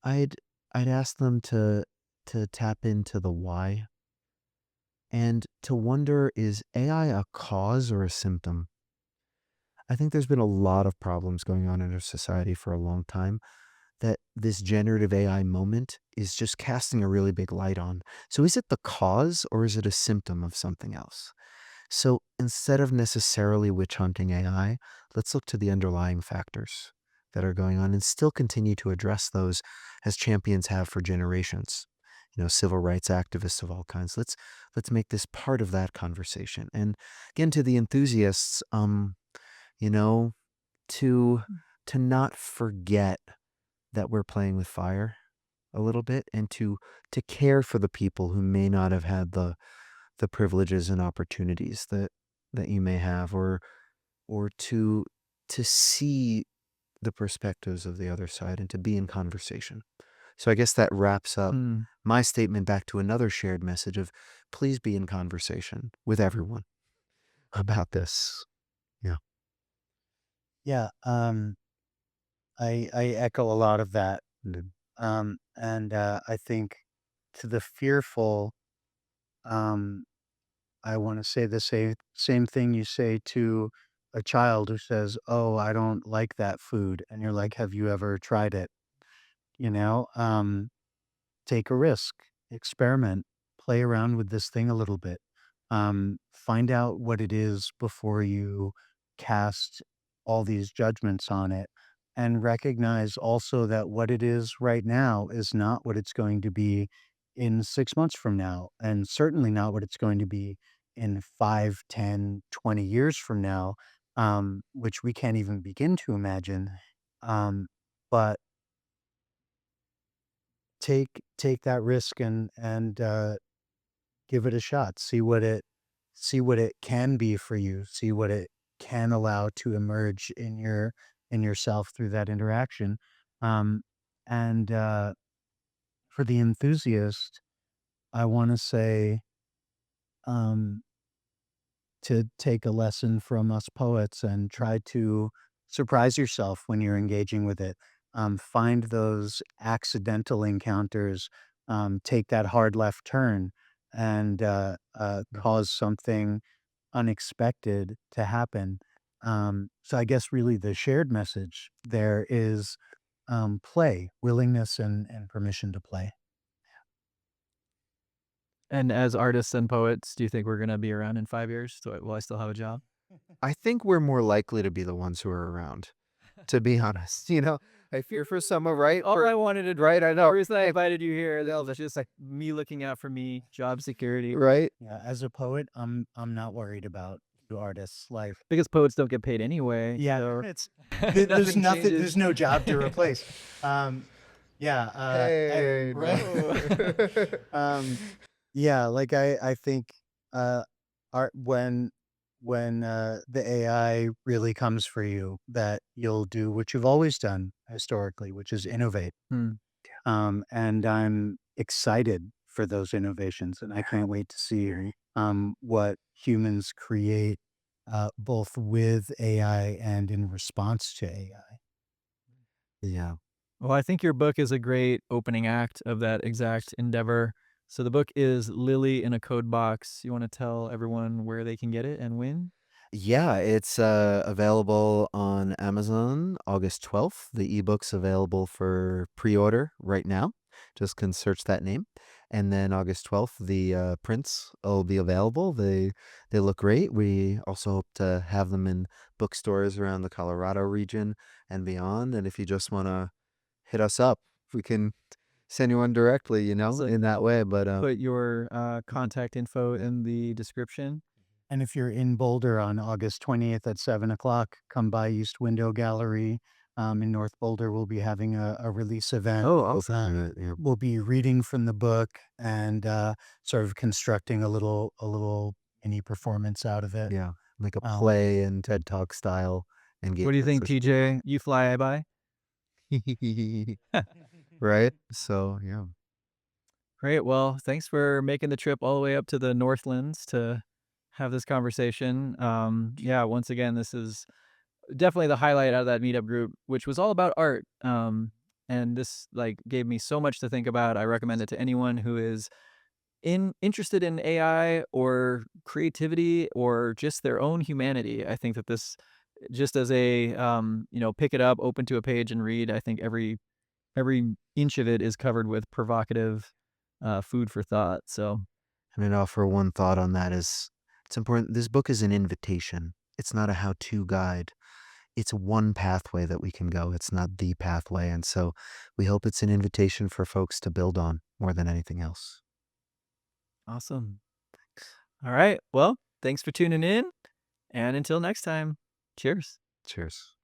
I'd I'd ask them to tap into the why and to wonder, is AI a cause or a symptom? I think there's been a lot of problems going on in our society for a long time that this generative AI moment is just casting a really big light on. So is it the cause or is it a symptom of something else? So instead of necessarily witch hunting AI, let's look to the underlying factors that are going on and still continue to address those as champions have for generations. Civil rights activists of all kinds. Let's make this part of that conversation. And again, to the enthusiasts, you know, to to not forget that we're playing with fire a little bit, and to care for the people who may not have had the privileges and opportunities that you may have, or to see the perspectives of the other side and to be in conversation. So I guess that wraps up my statement back to another shared message of please be in conversation with everyone about this. Yeah. Yeah, I echo a lot of that. Mm. And I think to the fearful, um, I want to say the same thing you say to a child who says, "Oh, I don't like that food," and you're like, "Have you ever tried it?" You know, take a risk, experiment, play around with this thing a little bit. Find out what it is before you cast all these judgments on it. And recognize also that what it is right now is not what it's going to be in 6 months from now, and certainly not what it's going to be in 5, 10, 20 years from now, which we can't even begin to imagine. But take that risk and give it a shot. See what it can be for you. See what it can allow to emerge in yourself through that interaction. Um, and For the enthusiast, I want to say um, to take a lesson from us poets and try to surprise yourself when you're engaging with it. Find those accidental encounters, take that hard left turn, and cause something unexpected to happen. So I guess really the shared message there is play, willingness, and permission to play. And as artists and poets, do you think we're going to be around in 5 years? Will I still have a job? I think we're more likely to be the ones who are around, to be honest. I fear for some, right? All I wanted to, Right, I know. the reason I invited you here, that was just like me looking out for me, job security. Right? Yeah, as a poet, I'm not worried about the artist's life. Because poets don't get paid anyway. Yeah, so it's there's nothing, changes. there's no job to replace. Yeah, Hey, right. Yeah, like I think art when the AI really comes for you, that you'll do what you've always done historically, which is innovate. Hmm. And I'm excited for those innovations, and I can't wait to see what humans create, both with AI and in response to AI. Yeah. Well, I think your book is a great opening act of that exact endeavor. So the book is Lilly in a Codebox. You want to tell everyone where they can get it and when? Yeah, it's available on Amazon August 12th. The ebook's available for pre-order right now. Just can search that name. And then August 12th, the prints will be available. They look great. We also hope to have them in bookstores around the Colorado region and beyond. And if you just want to hit us up, we can send you one directly, So in that way. But put your contact info in the description. And if you're in Boulder on August 20th at 7 o'clock, come by East Window Gallery. In North Boulder, we'll be having a release event. Oh, awesome. We'll be reading from the book and sort of constructing a little mini performance out of it. Yeah, like a Um, play and TED Talk style What do you engagement think, session. TJ? You fly by? Right? So, yeah. Great. Well, thanks for making the trip all the way up to the Northlands to have this conversation. Yeah, once again, this is definitely the highlight out of that meetup group, which was all about art. And this like gave me so much to think about. I recommend it to anyone who is interested in AI or creativity or just their own humanity. I think that this, just as a pick it up, open to a page and read. I think every inch of it is covered with provocative food for thought. So And I'd offer one thought on that is it's important. This book is an invitation. It's not a how-to guide. It's one pathway that we can go. It's not the pathway. And so we hope it's an invitation for folks to build on more than anything else. awesome. All right. Well, thanks for tuning in. And until next time, cheers. Cheers.